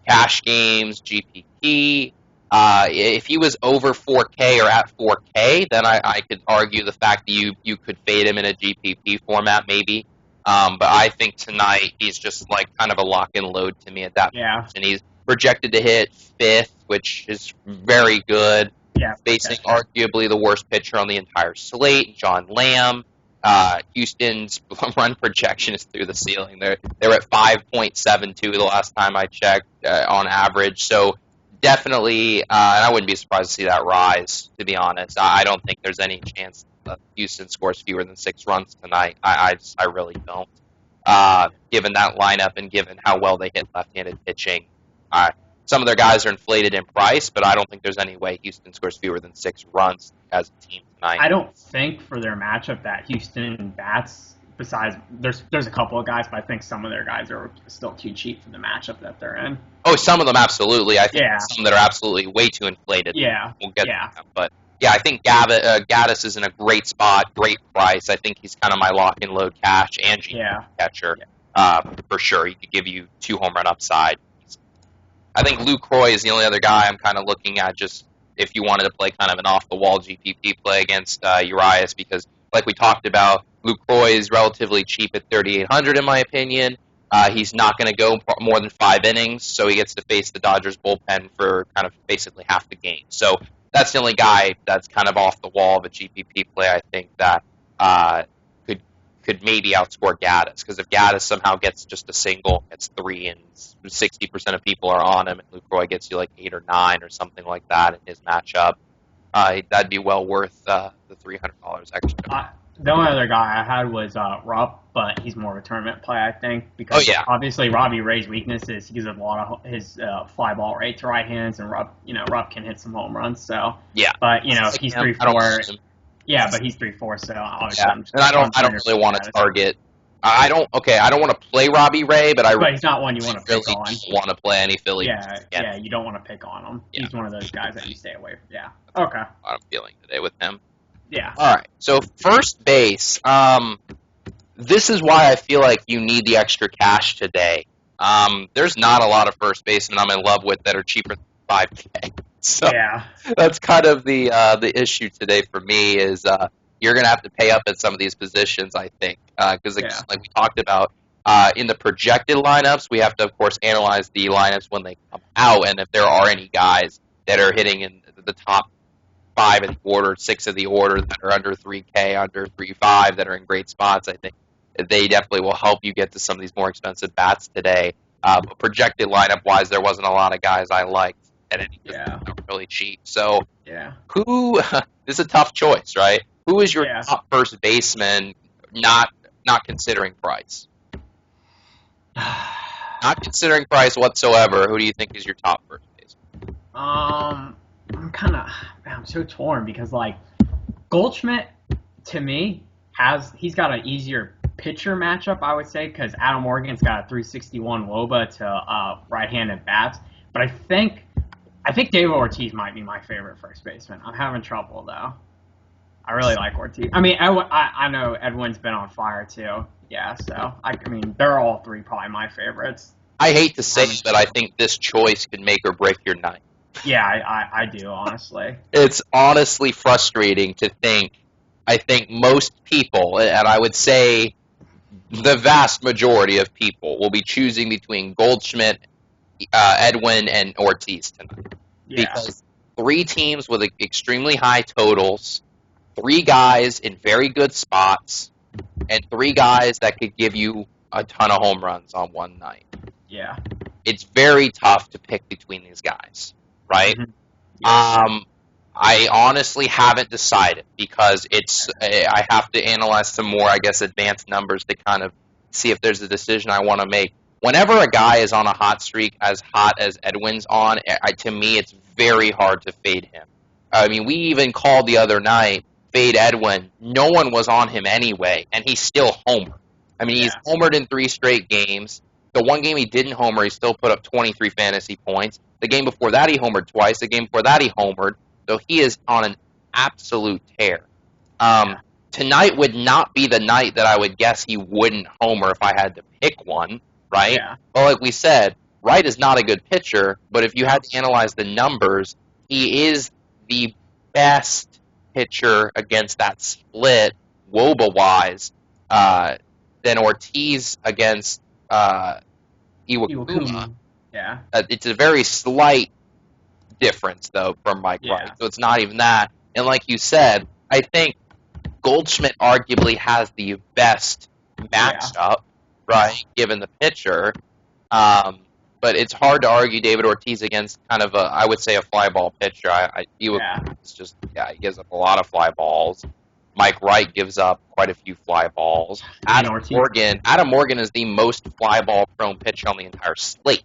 Cash games, GPP. If he was over 4K or at 4K, then I could argue the fact that you could fade him in a GPP format maybe. But I think tonight he's just like kind of a lock and load to me at that point. And he's projected to hit 5th, which is very good. Yeah, facing arguably the worst pitcher on the entire slate, John Lamb. Houston's run projection is through the ceiling. They're at 5.72 the last time I checked on average. So definitely, and I wouldn't be surprised to see that rise, to be honest. I don't think there's any chance Houston scores fewer than 6 runs tonight. I really don't. Given that lineup and given how well they hit left-handed pitching, some of their guys are inflated in price, but I don't think there's any way Houston scores fewer than 6 runs as a team tonight. I don't think for their matchup that Houston bats. Besides, there's a couple of guys, but I think some of their guys are still too cheap for the matchup that they're in. Oh, some of them absolutely. I think some that are absolutely way too inflated. Yeah. We'll get to them. But yeah, I think Gattis is in a great spot, great price. I think he's kind of my lock and load cash and GP catcher for sure. He could give you 2 home run upside. I think Luke Roy is the only other guy I'm kind of looking at just if you wanted to play kind of an off the wall GPP play against Urias, because like we talked about, Luke Roy is relatively cheap at 3,800 in my opinion. He's not going to go more than 5 innings, so he gets to face the Dodgers bullpen for kind of basically half the game. So that's the only guy that's kind of off the wall of a GPP play I think that could maybe outscore Gattis. Because if Gattis somehow gets just a single, it's 3, and 60% of people are on him, and Luke Roy gets you like 8 or 9 or something like that in his matchup, that'd be well worth the $300 extra. The only other guy I had was Rupp, but he's more of a tournament play, I think, because obviously Robbie Ray's weakness is he gives a lot of his fly ball rate to right hands, and Rupp can hit some home runs. So but if he's 3-4, but he's 3-4, so obviously. Yeah. And I don't really want to target. I don't want to play Robbie Ray, but he's not one you want to pick on. Don't want to play any Philly. Yeah, you don't want to pick on him. Yeah. He's one of those guys that you stay away from. Yeah. Okay. I'm feeling today with him. Yeah. All right. So first base. This is why I feel like you need the extra cash today. There's not a lot of first basemen I'm in love with that are cheaper than $5K. So that's kind of the issue today for me is you're going to have to pay up at some of these positions, I think, because like we talked about in the projected lineups, we have to of course analyze the lineups when they come out, and if there are any guys that are hitting in the top 5 of the order, 6 of the order that are under 3K, under 3.5 that are in great spots, I think they definitely will help you get to some of these more expensive bats today. But projected lineup-wise, there wasn't a lot of guys I liked at any really cheap. So who – this is a tough choice, right? Who is your top first baseman not considering price? Not considering price whatsoever, who do you think is your top first baseman? I'm so torn because like Goldschmidt to me he's got an easier pitcher matchup, I would say, because Adam Morgan's got a 361 WOBA to right-handed bats. But I think David Ortiz might be my favorite first baseman. I'm having trouble though. I really like Ortiz. I mean, I know Edwin's been on fire too. Yeah, so I mean they're all 3 probably my favorites. I hate to say it, but I think this choice could make or break your night. Yeah, I do, honestly. It's honestly frustrating to think. I think most people, and I would say the vast majority of people, will be choosing between Goldschmidt, Edwin, and Ortiz tonight. Yeah. Because 3 teams with extremely high totals, 3 guys in very good spots, and 3 guys that could give you a ton of home runs on one night. Yeah. It's very tough to pick between these guys. Right? Mm-hmm. I honestly haven't decided because I have to analyze some more, I guess, advanced numbers to kind of see if there's a decision I want to make. Whenever a guy is on a hot streak as hot as Edwin's on, to me it's very hard to fade him. I mean, we even called the other night, fade Edwin. No one was on him anyway, and he's still homered. I mean, he's homered in 3 straight games. The one game he didn't homer, he still put up 23 fantasy points. The game before that, he homered twice. The game before that, he homered. So he is on an absolute tear. Tonight would not be the night that I would guess he wouldn't homer if I had to pick one, right? Yeah. Well, like we said, Wright is not a good pitcher, but if you had to analyze the numbers, he is the best pitcher against that split, WOBA-wise, than Ortiz against Iwakuma. Yeah. It's a very slight difference, though, from Mike Wright. So it's not even that. And like you said, I think Goldschmidt arguably has the best matchup, right, given the pitcher. but it's hard to argue David Ortiz against kind of I would say, a fly ball pitcher. It's just, he gives up a lot of fly balls. Mike Wright gives up quite a few fly balls. Adam Morgan is the most fly ball prone pitcher on the entire slate.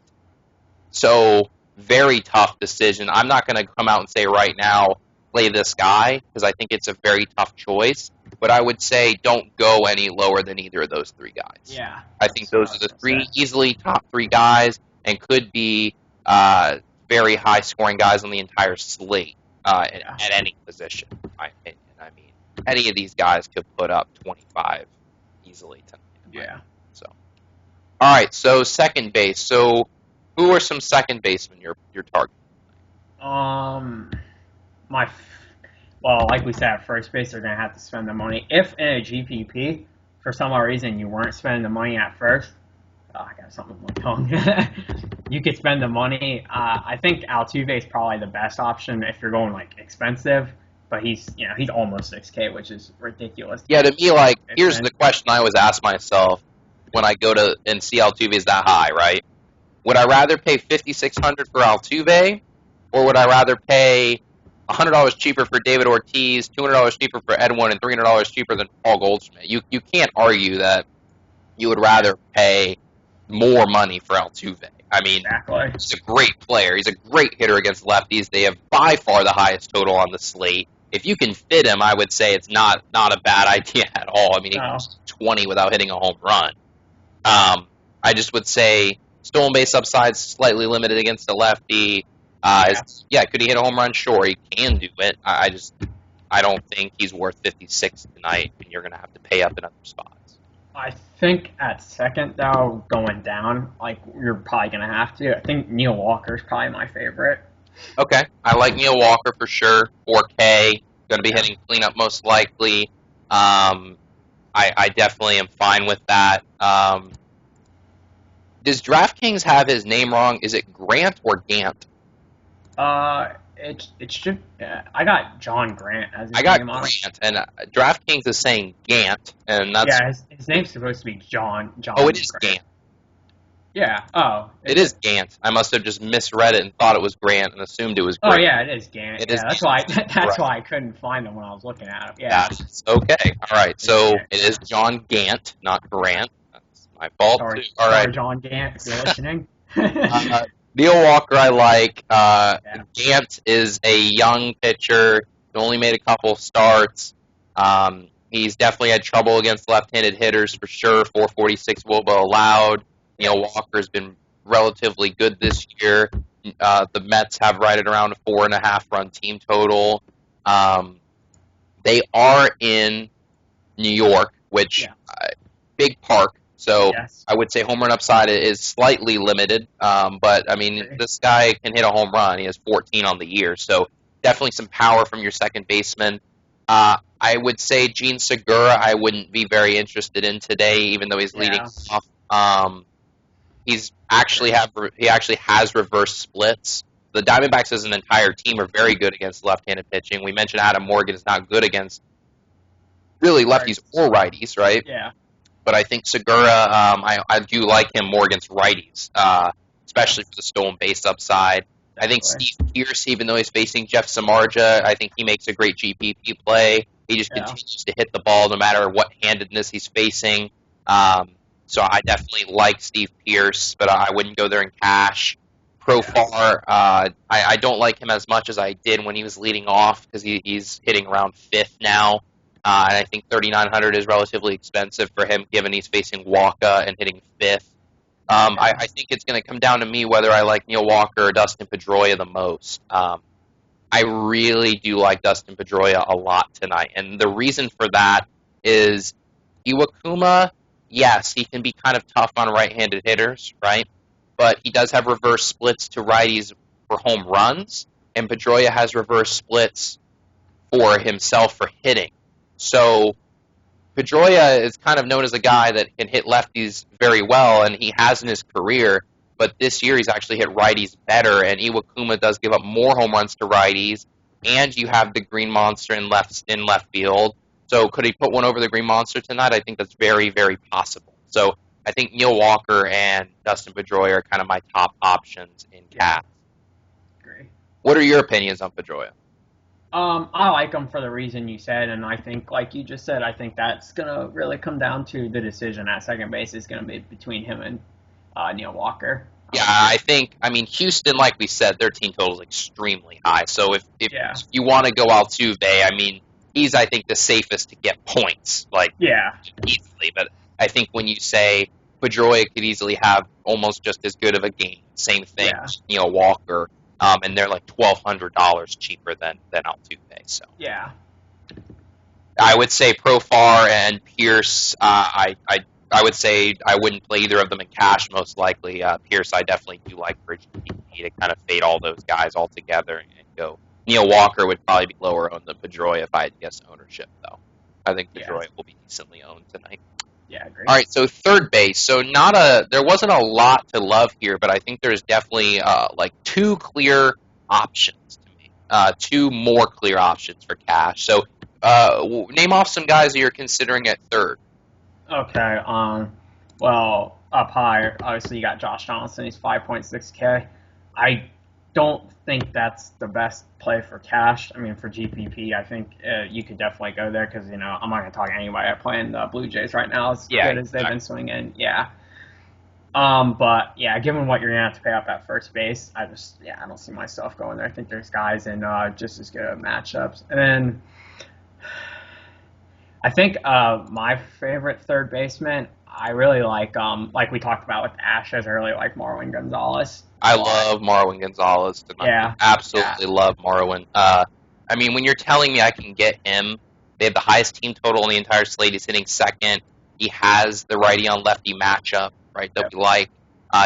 So, very tough decision. I'm not going to come out and say right now, play this guy, because I think it's a very tough choice. But I would say don't go any lower than either of those three guys. Yeah. I think those are the three easily top three guys and could be very high-scoring guys on the entire slate at any position, in my opinion. I mean, any of these guys could put up 25 easily tonight. Yeah. So, all right, so second base. So, who are some second basemen you're targeting? Well, like we said, at first base, they're going to have to spend the money. If in a GPP, for some odd reason, you weren't spending the money at first, I got something with my tongue. You could spend the money. I think Altuve is probably the best option if you're going expensive, but he's almost 6K, which is ridiculous. Yeah, to me, here's the question I always ask myself when I go to and see Altuve is that high, right? Would I rather pay $5,600 for Altuve, or would I rather pay $100 cheaper for David Ortiz, $200 cheaper for Edwin, and $300 cheaper than Paul Goldschmidt? You can't argue that you would rather pay more money for Altuve. I mean, exactly. He's a great player. He's a great hitter against lefties. They have by far the highest total on the slate. If you can fit him, I would say it's not a bad idea at all. I mean, he goes 20 without hitting a home run. I just would say stolen base upside slightly limited against a lefty. Could he hit a home run? Sure, he can do it. I don't think he's worth 56 tonight, and you're going to have to pay up in other spots. I think at second, though, going down, you're probably going to have to. I think Neil Walker's probably my favorite. Okay, I like Neil Walker for sure. 4K, going to be hitting cleanup most likely. I definitely am fine with that. Does DraftKings have his name wrong? Is it Grant or Gant? It should. I got John Grant as his name. I got Grant, and DraftKings is saying Gant, and that's his name's supposed to be John. Oh, it is Grant. Gant. Yeah. Oh, it is Gant. I must have just misread it and thought it was Grant and assumed it was Grant. Oh yeah, it is Gant. That's why I couldn't find him when I was looking at him. Yeah. Okay. All right. So it is John Gant, not Grant. That's my fault. Sorry, too. All right, John Gant, if you're listening. Neil Walker, I like. Gant is a young pitcher. He only made a couple starts. He's definitely had trouble against left-handed hitters for sure. 446 WOBA allowed. Neil Walker's been relatively good this year. The Mets have right at around a 4.5-run team total. They are in New York, which big park. So I would say home run upside is slightly limited, but I mean this guy can hit a home run. He has 14 on the year, so definitely some power from your second baseman. I would say Gene Segura I wouldn't be very interested in today, even though he's leading off. He actually has reverse splits. The Diamondbacks as an entire team are very good against left-handed pitching. We mentioned Adam Morgan is not good against really lefties or righties, right? Yeah. But I think Segura, I do like him more against righties, especially for the stolen base upside. I think Steve Pearce, even though he's facing Jeff Samardzija, I think he makes a great GPP play. He just continues to hit the ball no matter what handedness he's facing. So I definitely like Steve Pearce, but I wouldn't go there in cash. Profar, I don't like him as much as I did when he was leading off because he's hitting around fifth now. And I think 3,900 is relatively expensive for him, given he's facing Waka and hitting fifth. I think it's going to come down to me whether I like Neil Walker or Dustin Pedroia the most. I really do like Dustin Pedroia a lot tonight, and the reason for that is Iwakuma, yes, he can be kind of tough on right-handed hitters, right? But he does have reverse splits to righties for home runs, and Pedroia has reverse splits for himself for hitting. So Pedroia is kind of known as a guy that can hit lefties very well, and he has in his career, but this year he's actually hit righties better, and Iwakuma does give up more home runs to righties, and you have the Green Monster in left field. So could he put one over the Green Monster tonight? I think that's very, very possible. So I think Neil Walker and Dustin Pedroia are kind of my top options in cash. Agree. What are your opinions on Pedroia? I like him for the reason you said, and I think, like you just said, I think that's gonna really come down to the decision at second base is gonna be between him and Neil Walker. Yeah, I mean, Houston, like we said, their team total is extremely high. So if you want to go Altuve, I mean, he's, I think, the safest to get points, like, easily. But I think when you say Pedroia could easily have almost just as good of a game, same thing, Neil Walker, and they're like $1,200 cheaper than Altuve. So I would say Profar and Pierce. I would say I wouldn't play either of them in cash, most likely. Pierce, I definitely do like for GPP to kind of fade all those guys all together and go. Neil Walker would probably be lower on the Pedroia if I had to guess ownership, though. I think Pedroia will be decently owned tonight. Yeah, I agree. All right, so third base. So there wasn't a lot to love here, but I think there's definitely like two clear options to me. Two more clear options for cash. So name off some guys that you're considering at third. Okay. Well, up high, obviously you got Josh Donaldson. He's 5.6K. I don't think that's the best play for cash. I mean, for GPP, I think you could definitely go there because, I'm not going to talk to anybody playing the Blue Jays right now as good as they've been swinging. Yeah. But, given what you're going to have to pay up at first base, I don't see myself going there. I think there's guys in just as good of matchups. And then I think my favorite third baseman, I really like we talked about with Ashes, I really like Marwin Gonzalez. I love Marwin Gonzalez tonight. Yeah. Absolutely love Marwin. I mean, when you're telling me I can get him, they have the highest team total in the entire slate. He's hitting second. He has the righty on lefty matchup, right, that we like.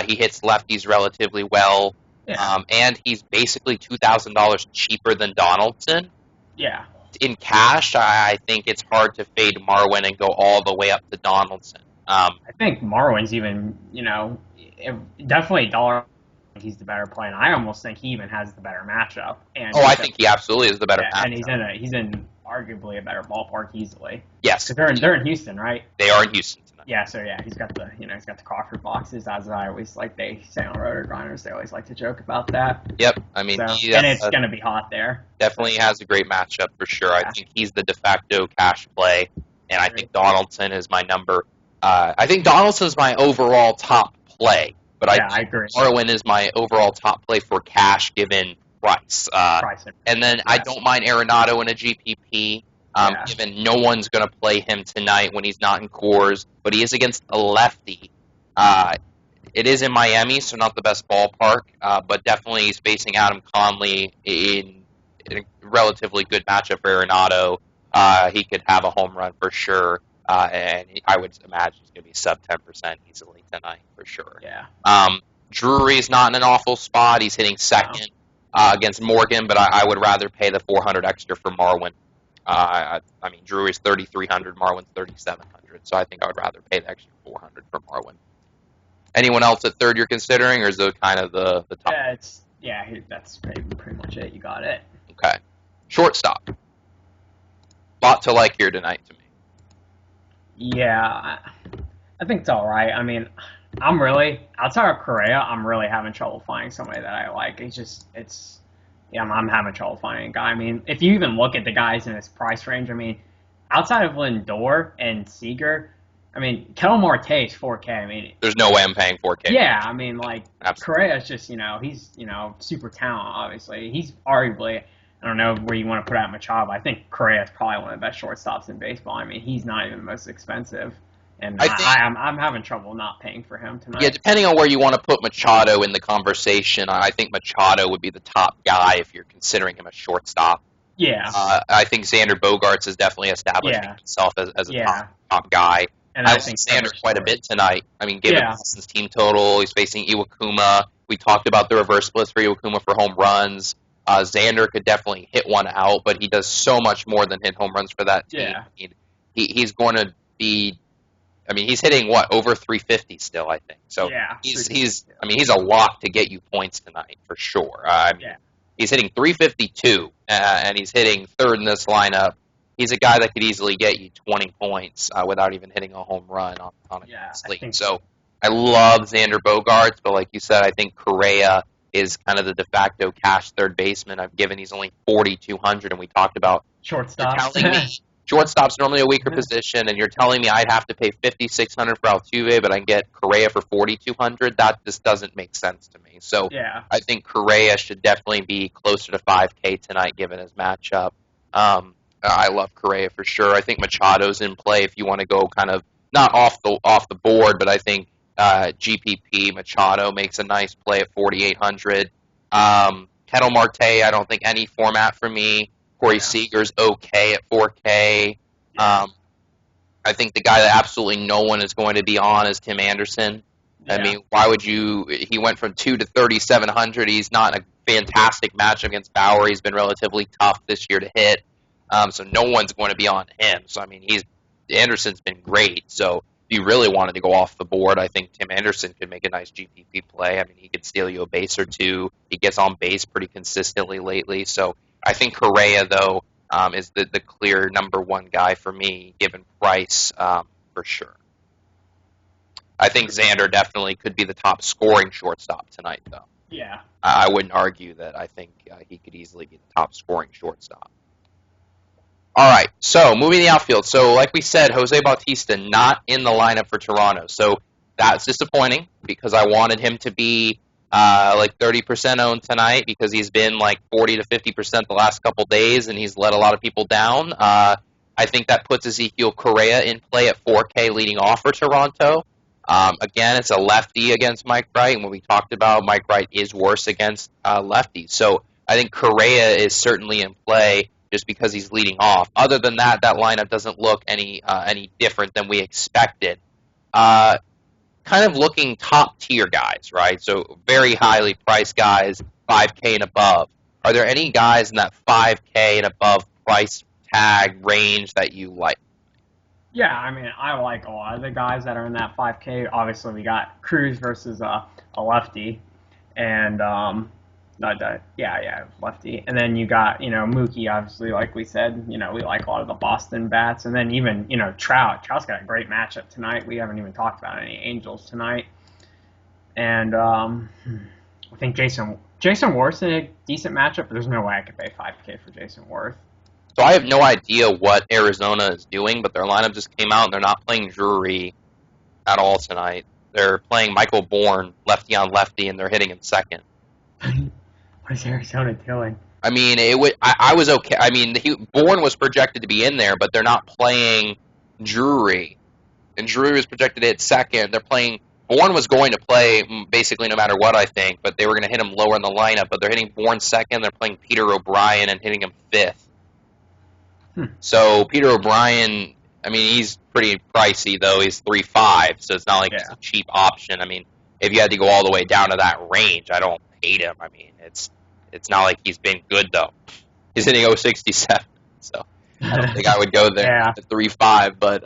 He hits lefties relatively well. Yeah. And he's basically $2,000 cheaper than Donaldson. Yeah. In cash, I think it's hard to fade Marwin and go all the way up to Donaldson. I think Marwin's even, definitely dollar. He's the better play, and I almost think he even has the better matchup. And I think he absolutely is the better matchup. And he's in arguably a better ballpark easily. Yes, because they're in Houston, right? They are in Houston tonight. Yeah, so he's got the Crawford boxes, as I always they say on Roto Grinders. They always like to joke about that. Yep, I mean, and it's going to be hot there. Definitely has a great matchup for sure. I think he's the de facto cash play, and I think Donaldson is my number. I think Donaldson is my overall top play. But I agree. Marwin is my overall top play for cash given price. And then I don't mind Arenado in a GPP, given no one's going to play him tonight when he's not in cores, but he is against a lefty. It is in Miami, so not the best ballpark, but definitely he's facing Adam Conley in a relatively good matchup for Arenado. He could have a home run for sure. And I would imagine he's going to be sub 10% easily tonight for sure. Yeah. Drury's not in an awful spot. He's hitting second against Morgan, but I would rather pay the $400 extra for Marwin. I mean, Drury's 3,300, Marwin's 3,700, so I think I would rather pay the extra $400 for Marwin. Anyone else at third you're considering, or is those kind of the top? That's pretty much it. You got it. Okay. Shortstop. Lot to like here tonight to me. Yeah, I think it's all right. I mean, I'm really, outside of Correa, I'm really having trouble finding somebody that I like. I'm having trouble finding a guy. I mean, if you even look at the guys in this price range, I mean, outside of Lindor and Seager, I mean, Ketel Marte is 4K. I mean, there's no way I'm paying 4K. Yeah, I mean, like, Absolutely. Correa's just, he's, super talent, obviously. He's arguably, I don't know where you want to put out Machado, but I think Correa is probably one of the best shortstops in baseball. I mean, he's not even the most expensive. And I'm having trouble not paying for him tonight. Yeah, depending on where you want to put Machado in the conversation, I think Machado would be the top guy if you're considering him a shortstop. Yeah. I think Xander Bogaerts is definitely establishing himself as a top guy. And I think Xander quite a bit tonight. I mean, given Boston's team total, he's facing Iwakuma. We talked about the reverse splits for Iwakuma for home runs. Xander could definitely hit one out, but he does so much more than hit home runs for that team. Yeah. He's going to be. I mean, he's hitting over 350 still, I think. So he's a lock to get you points tonight for sure. He's hitting 352, and he's hitting third in this lineup. he's a guy that could easily get you 20 points without even hitting a home run on a I slate. think So I love Xander Bogaerts, but like you said, I think Correa is kind of the de facto cash third baseman. I've given he's only 4,200, and we talked about. You're shortstops. telling me shortstop's normally a weaker position, and you're telling me I'd have to pay 5,600 for Altuve, but I can get Correa for 4,200. That just doesn't make sense to me. So Yeah. I think Correa should definitely be closer to 5K tonight, given his matchup. I love Correa for sure. I think Machado's in play if you want to go kind of not off the board, but I think GPP Machado makes a nice play at 4,800. Kettle Marte, I don't think any format for me. Corey Seager's okay at 4K. I think the guy that absolutely no one is going to be on is Tim Anderson. Yeah. I mean, why would you? He went from 2 to 3,700. He's not in a fantastic matchup against Bauer. He's been relatively tough this year to hit. So no one's going to be on him. So I mean, Anderson's been great. So if you really wanted to go off the board, I think Tim Anderson could make a nice GPP play. I mean, he could steal you a base or two. He gets on base pretty consistently lately. So I think Correa, though, is the clear number one guy for me, given price, for sure. I think Xander definitely could be the top scoring shortstop tonight, though. Yeah. I wouldn't argue that. I think he could easily be the top scoring shortstop. All right, so moving to the outfield. So like we said, Jose Bautista not in the lineup for Toronto. So that's disappointing because I wanted him to be like 30% owned tonight because he's been like 40 to 50% the last couple days and he's let a lot of people down. I think that puts Ezekiel Correa in play at 4K leading off for Toronto. Again, it's a lefty against Mike Wright, and when we talked about Mike Wright is worse against lefties. So I think Correa is certainly in play just because he's leading off. Other than that, that lineup doesn't look any different than we expected. Kind of looking top-tier guys, right? So very highly priced guys, 5K and above. Are there any guys in that 5K and above price tag range that you like? Yeah, I mean, I like a lot of the guys that are in that 5K. Obviously, we got Cruz versus a lefty, and lefty. And then you got, Mookie, obviously, like we said, we like a lot of the Boston bats. And then even, Trout. Trout's got a great matchup tonight. We haven't even talked about any Angels tonight. And I think Jason Worth's in a decent matchup, but there's no way I could pay 5K for Jason Worth. So I have no idea what Arizona is doing, but their lineup just came out, and they're not playing Drury at all tonight. They're playing Michael Bourne, lefty on lefty, and they're hitting him second. What is Arizona doing? I mean, I was okay. I mean, Bourne was projected to be in there, but they're not playing Drury. And Drury was projected to hit second. They're playing... Bourne was going to play basically no matter what, I think, but they were going to hit him lower in the lineup. But they're hitting Bourne second. They're playing Peter O'Brien and hitting him fifth. So Peter O'Brien, I mean, he's pretty pricey, though. He's 3.5, so it's not like it's a cheap option. I mean, if you had to go all the way down to that range, I don't hate him. I mean, it's not like he's been good, though. He's hitting 0.67, so I don't think I would go there at 3.5, but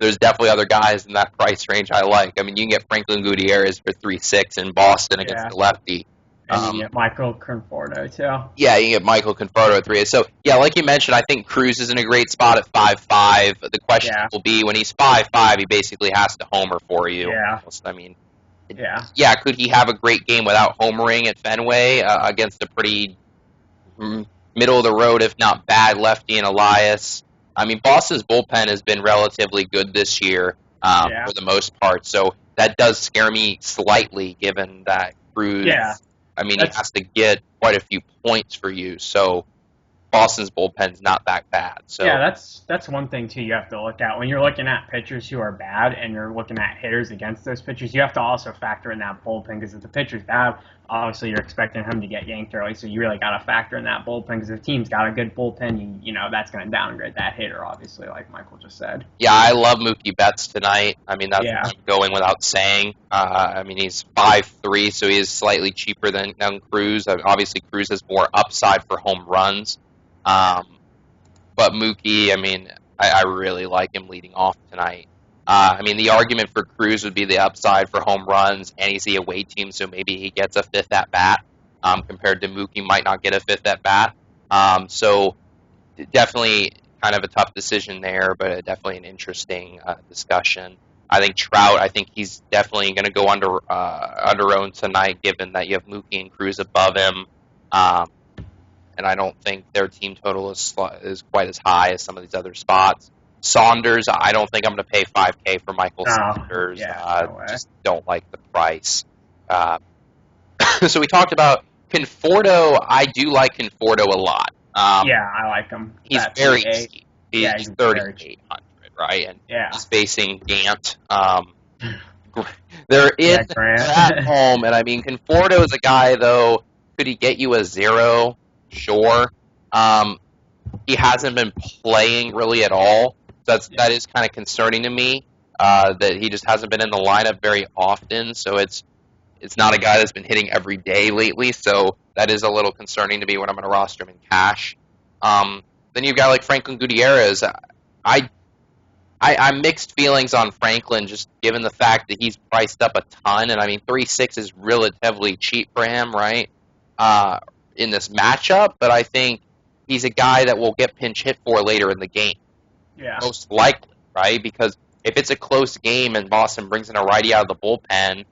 there's definitely other guys in that price range I like. I mean, you can get Franklin Gutierrez for 3.6 in Boston against the lefty. And you get Michael Conforto, too. Yeah, you can get Michael Conforto at 3.8. So, yeah, like you mentioned, I think Cruz is in a great spot at 5.5. The question will be, when he's 5.5, he basically has to homer for you. Yeah. I mean, could he have a great game without homering at Fenway against a pretty middle-of-the-road, if not bad, lefty and Elias? I mean, Boston's bullpen has been relatively good this year for the most part, so that does scare me slightly, given that Cruz... I mean, he has to get quite a few points for you, so Boston's bullpen's not that bad. So yeah, that's one thing, too, you have to look at. When you're looking at pitchers who are bad and you're looking at hitters against those pitchers, you have to also factor in that bullpen, because if the pitcher's bad, obviously you're expecting him to get yanked early, so you really got to factor in that bullpen, because if the team's got a good bullpen, you know that's going to downgrade that hitter, obviously, like Michael just said. Yeah, I love Mookie Betts tonight. I mean, that's going without saying. I mean, he's 5.3, so he is slightly cheaper than Cruz. Obviously, Cruz has more upside for home runs. But Mookie, I mean, I really like him leading off tonight. I mean, the argument for Cruz would be the upside for home runs, and he's the away team, so maybe he gets a fifth at bat, compared to Mookie might not get a fifth at bat. So definitely kind of a tough decision there, but definitely an interesting discussion. I think Trout. I think he's definitely going to go under owned tonight, given that you have Mookie and Cruz above him, and I don't think their team total is quite as high as some of these other spots. Saunders. I don't think I'm going to pay $5K for Michael Saunders. No way. Just don't like the price. So we talked about Conforto. I do like Conforto a lot. I like him. He's very cheap. He's 3,800, right? And yeah. he's facing Gant. They're at home, and I mean, Conforto is a guy, though. Could he get you a 0? Sure. He hasn't been playing really at all. That is kind of concerning to me. That he just hasn't been in the lineup very often. So it's not a guy that's been hitting every day lately. So that is a little concerning to me when I'm going to roster him in cash. Then you've got like Franklin Gutierrez. I'm mixed feelings on Franklin, just given the fact that he's priced up a ton, and I mean 3.6 is relatively cheap for him, right? In this matchup, but I think he's a guy that will get pinch hit for later in the game. Yeah. Most likely, right? Because if it's a close game and Boston brings in a righty out of the bullpen,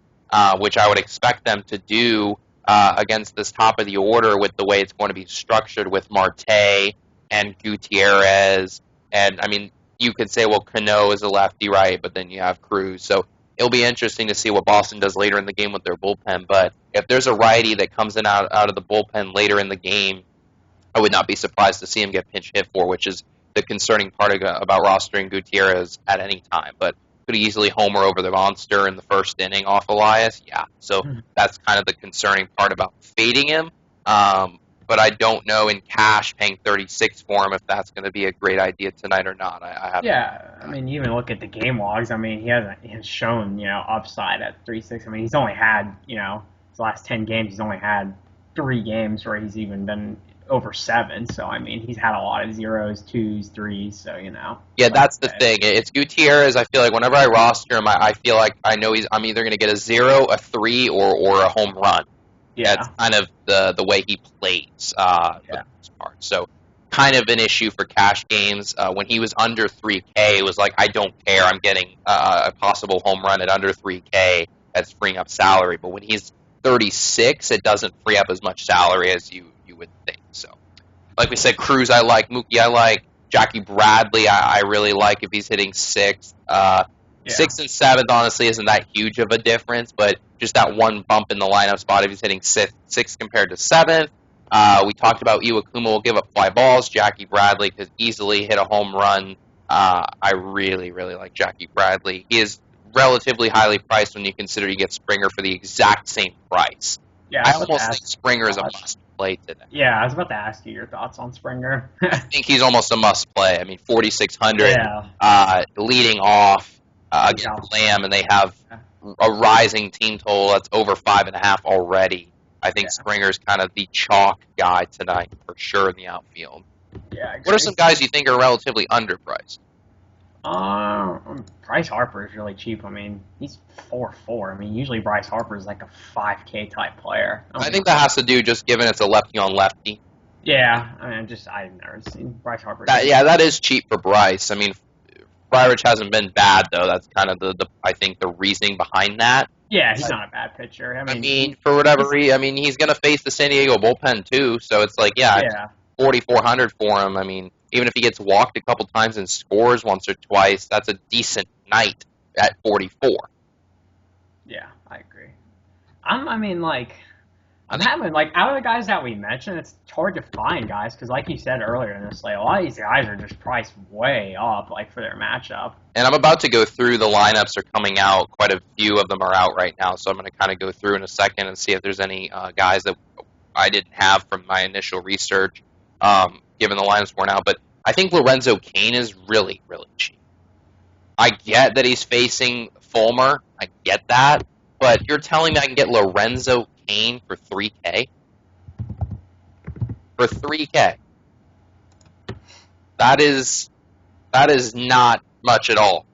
which I would expect them to do against this top of the order with the way it's going to be structured with Marte and Gutierrez, and I mean, you could say, well, Cano is a lefty, right? But then you have Cruz. So it'll be interesting to see what Boston does later in the game with their bullpen. But if there's a righty that comes in out of the bullpen later in the game, I would not be surprised to see him get pinch hit for, which is the concerning part about rostering Gutierrez at any time. But could he easily homer over the monster in the first inning off Elias? Yeah. So that's kind of the concerning part about fading him. But I don't know in cash paying 36 for him if that's going to be a great idea tonight or not. I have. Yeah, I mean, you even look at the game logs. I mean, he has shown upside at 3.6. I mean, he's only had his last 10 games. He's only had 3 games where he's even been over 7. So I mean, he's had a lot of 0s, 2s, 3s. So Yeah, that's the thing. It's Gutierrez. I feel like whenever I roster him, I feel like I know I'm either going to get a 0, a 3, or a home run. Yeah. That's kind of the way he plays for the most part. So kind of an issue for cash games. When he was under 3K, it was like, I don't care. I'm getting a possible home run at under 3K. That's freeing up salary. But when he's 36, it doesn't free up as much salary as you would think. So, like we said, Cruz I like, Mookie I like, Jackie Bradley I really like if he's hitting 6th. 6th and 7th, honestly, isn't that huge of a difference, but just that one bump in the lineup spot if he's hitting 6th compared to 7th. We talked about Iwakuma will give up fly balls. Jackie Bradley could easily hit a home run. I really, really like Jackie Bradley. He is relatively highly priced when you consider you get Springer for the exact same price. Yeah, I almost think Springer is a must-play today. Yeah, I was about to ask you your thoughts on Springer. I think he's almost a must-play. I mean, 4,600 leading off. Against Lamb, and they have a rising team total that's over 5.5 already. I think Springer's kind of the chalk guy tonight for sure in the outfield. Yeah. What are some guys you think are relatively underpriced? Bryce Harper is really cheap. I mean, he's 4.4. I mean, usually Bryce Harper is like a 5K type player. I think that has to do just given it's a lefty on lefty. Yeah, I mean, I've never seen Bryce Harper. That is cheap for Bryce. I mean, Fryerich hasn't been bad, though. That's kind of I think the reasoning behind that. Yeah, he's not a bad pitcher. I mean for whatever reason, he's going to face the San Diego bullpen, too. So it's like, 4,400 for him. I mean, even if he gets walked a couple times and scores once or twice, that's a decent night at 44. Yeah, I agree. I'm having, out of the guys that we mentioned, it's hard to find guys, because like you said earlier in this slate, a lot of these guys are just priced way up, for their matchup. And I'm about to go through the lineups are coming out. Quite a few of them are out right now, so I'm going to kind of go through in a second and see if there's any guys that I didn't have from my initial research, given the lineups weren't out. But I think Lorenzo Cain is really, really cheap. I get that he's facing Fulmer. I get that. But you're telling me I can get Lorenzo Cain for 3K? For 3K. That is not much at all.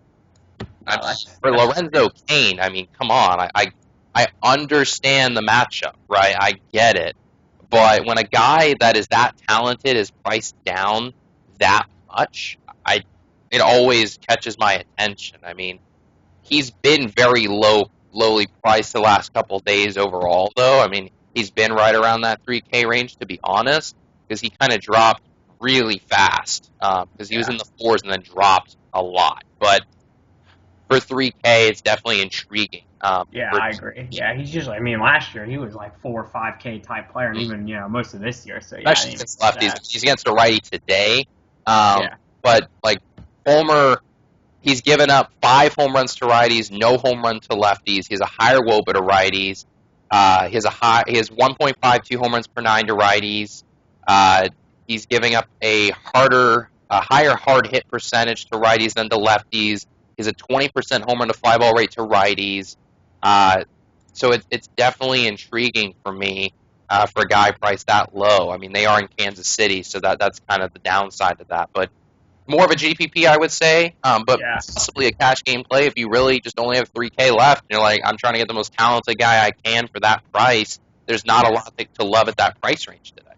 For Lorenzo Cain, I mean, come on. I understand the matchup, right? I get it. But when a guy that is that talented is priced down that much, it always catches my attention. I mean, he's been very lowly priced the last couple of days overall, though. I mean, he's been right around that 3K range, to be honest, because he kind of dropped really fast because he was in the fours and then dropped a lot. But for 3K, it's definitely intriguing. Yeah, I agree. Yeah, he's usually. I mean, last year he was like 4 or 5K type player, and even most of this year. So yeah, especially against lefties. He's against a righty today. But like Homer, he's given up 5 home runs to righties, no home run to lefties. He has a higher WOBA to righties. He has 1.52 home runs per 9 to righties. He's giving up a higher hard hit percentage to righties than to lefties. He's a 20% home run to fly ball rate to righties. So it's definitely intriguing for me for a guy priced that low. I mean, they are in Kansas City, so that's kind of the downside to that. But more of a GPP, I would say, but possibly a cash game play if you really just only have 3K left. And you're like, I'm trying to get the most talented guy I can for that price. There's not a lot to love at that price range today.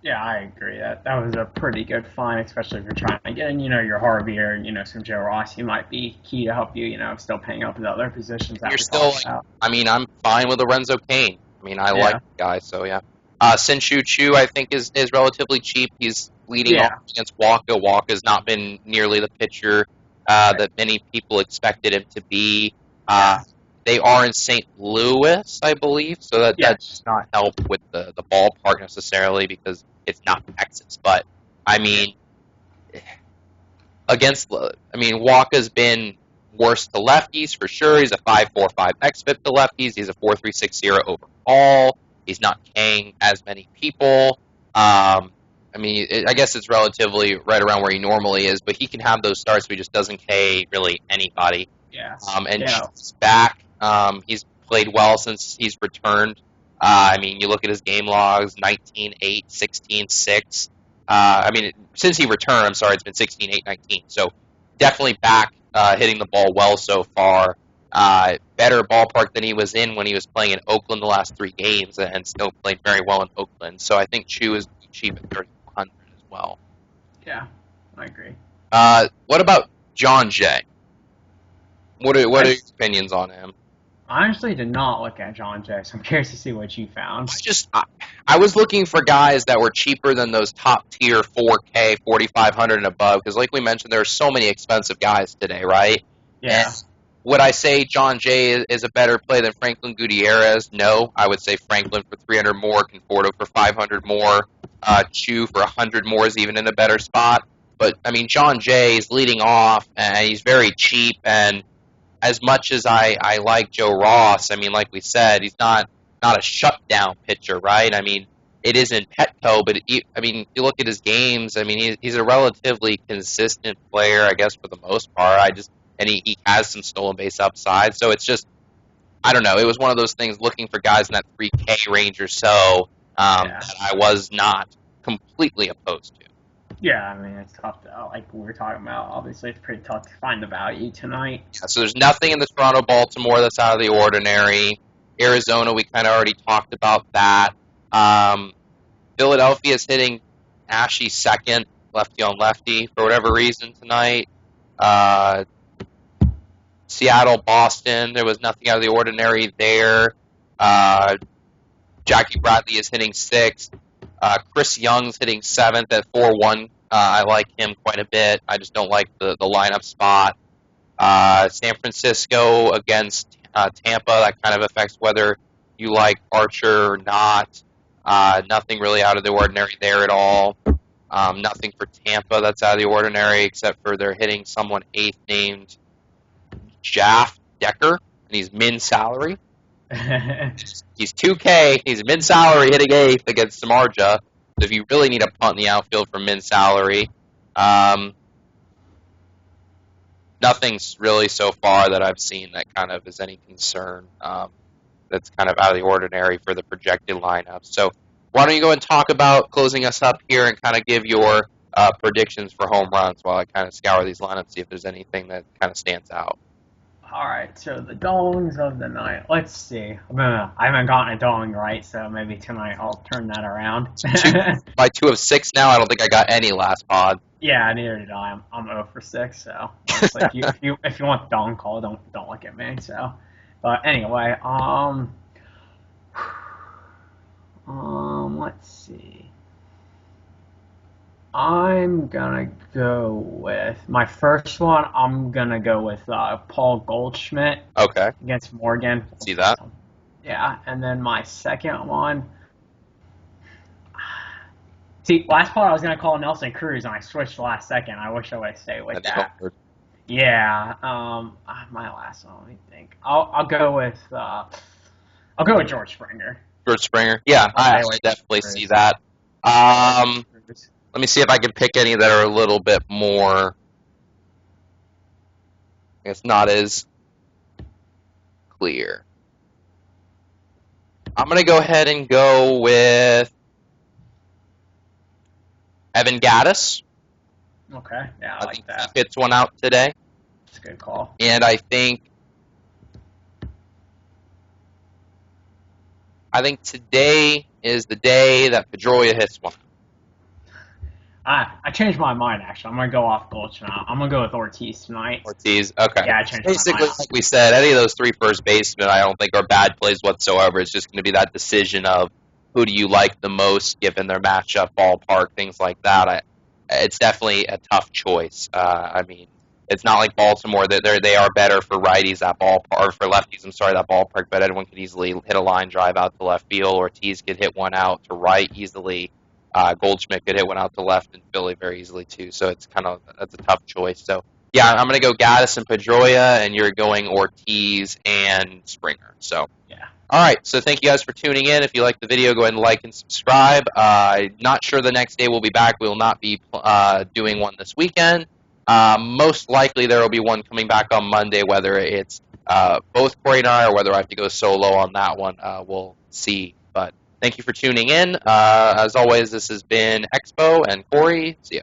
Yeah, I agree. That was a pretty good find, especially if you're trying to get in, your Harvey or, some Joe Ross. He might be key to help you, still paying up with other positions. You're still, I mean, I'm fine with Lorenzo Cain. I mean, I like the guy, so yeah. Sin-Shu Chu, I think, is relatively cheap. He's leading off against Walker. Walker's not been nearly the pitcher that many people expected him to be. They are in St. Louis, I believe, so that does not help with the ballpark necessarily because it's not Texas. But, I mean, Walker's been worse to lefties for sure. He's a 5.45 xFIP to lefties. He's a 4.360 overall. He's not K'ing as many people. I guess it's relatively right around where he normally is, but he can have those starts where he just doesn't K really anybody. He's back. He's played well since he's returned. You look at his game logs, 19-8, 16-6. Since he returned, it's been 16-8, 19. So definitely back hitting the ball well so far. Better ballpark than he was in when he was playing in Oakland the last 3 games and still played very well in Oakland. So I think Chu is cheap at 3,400 as well. Yeah, I agree. What about John Jay? What are your opinions on him? I honestly did not look at John Jay, so I'm curious to see what you found. I was looking for guys that were cheaper than those top tier 4K, 4,500 and above, because like we mentioned, there are so many expensive guys today, right? Yeah. And would I say John Jay is a better play than Franklin Gutierrez? No. I would say Franklin for 300 more, Conforto for 500 more, Chu for 100 more is even in a better spot. But, John Jay is leading off, and he's very cheap, and as much as I like Joe Ross, like we said, he's not a shutdown pitcher, right? It isn't Petco, but you look at his games, he's a relatively consistent player, I guess, for the most part. And he has some stolen base upside, so it's just, I don't know, it was one of those things looking for guys in that 3K range or so that I was not completely opposed to. Yeah, it's tough to, like we were talking about, obviously it's pretty tough to find the value tonight. Yeah, so there's nothing in the Toronto-Baltimore that's out of the ordinary. Arizona, we kind of already talked about that. Philadelphia is hitting Ashy second, lefty on lefty, for whatever reason tonight. Seattle, Boston, there was nothing out of the ordinary there. Jackie Bradley is hitting sixth. Chris Young's hitting seventh at 4-1. I like him quite a bit. I just don't like the lineup spot. San Francisco against Tampa, that kind of affects whether you like Archer or not. Nothing really out of the ordinary there at all. Nothing for Tampa that's out of the ordinary except for they're hitting someone eighth named Jaff Decker, and he's min salary. He's 2K. He's min salary hitting eighth against Samardzija. So if you really need a punt in the outfield for min salary, nothing's really so far that I've seen that kind of is any concern. That's kind of out of the ordinary for the projected lineup. So why don't you go and talk about closing us up here and kind of give your predictions for home runs while I kind of scour these lineups, see if there's anything that kind of stands out. All right, so the dongs of the night. Let's see. I haven't gotten a dong right, so maybe tonight I'll turn that around. By 2 of 6 now, I don't think I got any last pod. Yeah, neither did I. I'm 0 for 6. So honestly, if you want the dong call, don't look at me. So, but anyway, let's see. I'm gonna go with my first one. I'm gonna go with Paul Goldschmidt Okay, against Morgan. see that. Yeah, and then my second one. See, last part I was gonna call Nelson Cruz, and I switched last second. I wish I would have stayed with that. Yeah. My last one. Let me think. I'll go with George Springer. George Springer. Yeah, I definitely see that. Let me see if I can pick any that are a little bit more, I guess, not as clear. I'm going to go ahead and go with Evan Gattis. Okay, yeah, I like that. He hits one out today. That's a good call. And I think today is the day that Pedroia hits one. I changed my mind, actually. I'm going to go off Goldschmidt. I'm going to go with Ortiz tonight. Ortiz, okay. Yeah, I changed Basically, my mind. like we said, any of those 3 first basemen I don't think are bad plays whatsoever. It's just going to be that decision of who do you like the most given their matchup, ballpark, things like that. It's definitely a tough choice. I mean, it's not like Baltimore. They are better for righties that ballpark, or for lefties, I'm sorry, that ballpark, but anyone could easily hit a line drive out to left field. Ortiz could hit one out to right easily. Goldschmidt could hit one out to left in Philly very easily too. So that's a tough choice. So yeah, I'm going to go Gattis and Pedroia, and you're going Ortiz and Springer. So yeah. All right. So thank you guys for tuning in. If you like the video, go ahead and like and subscribe. Not sure the next day we'll be back. We will not be doing one this weekend. Most likely there will be one coming back on Monday, whether it's both Corey and I or whether I have to go solo on that one. We'll see. But thank you for tuning in. As always, this has been Expo and Corey. See ya.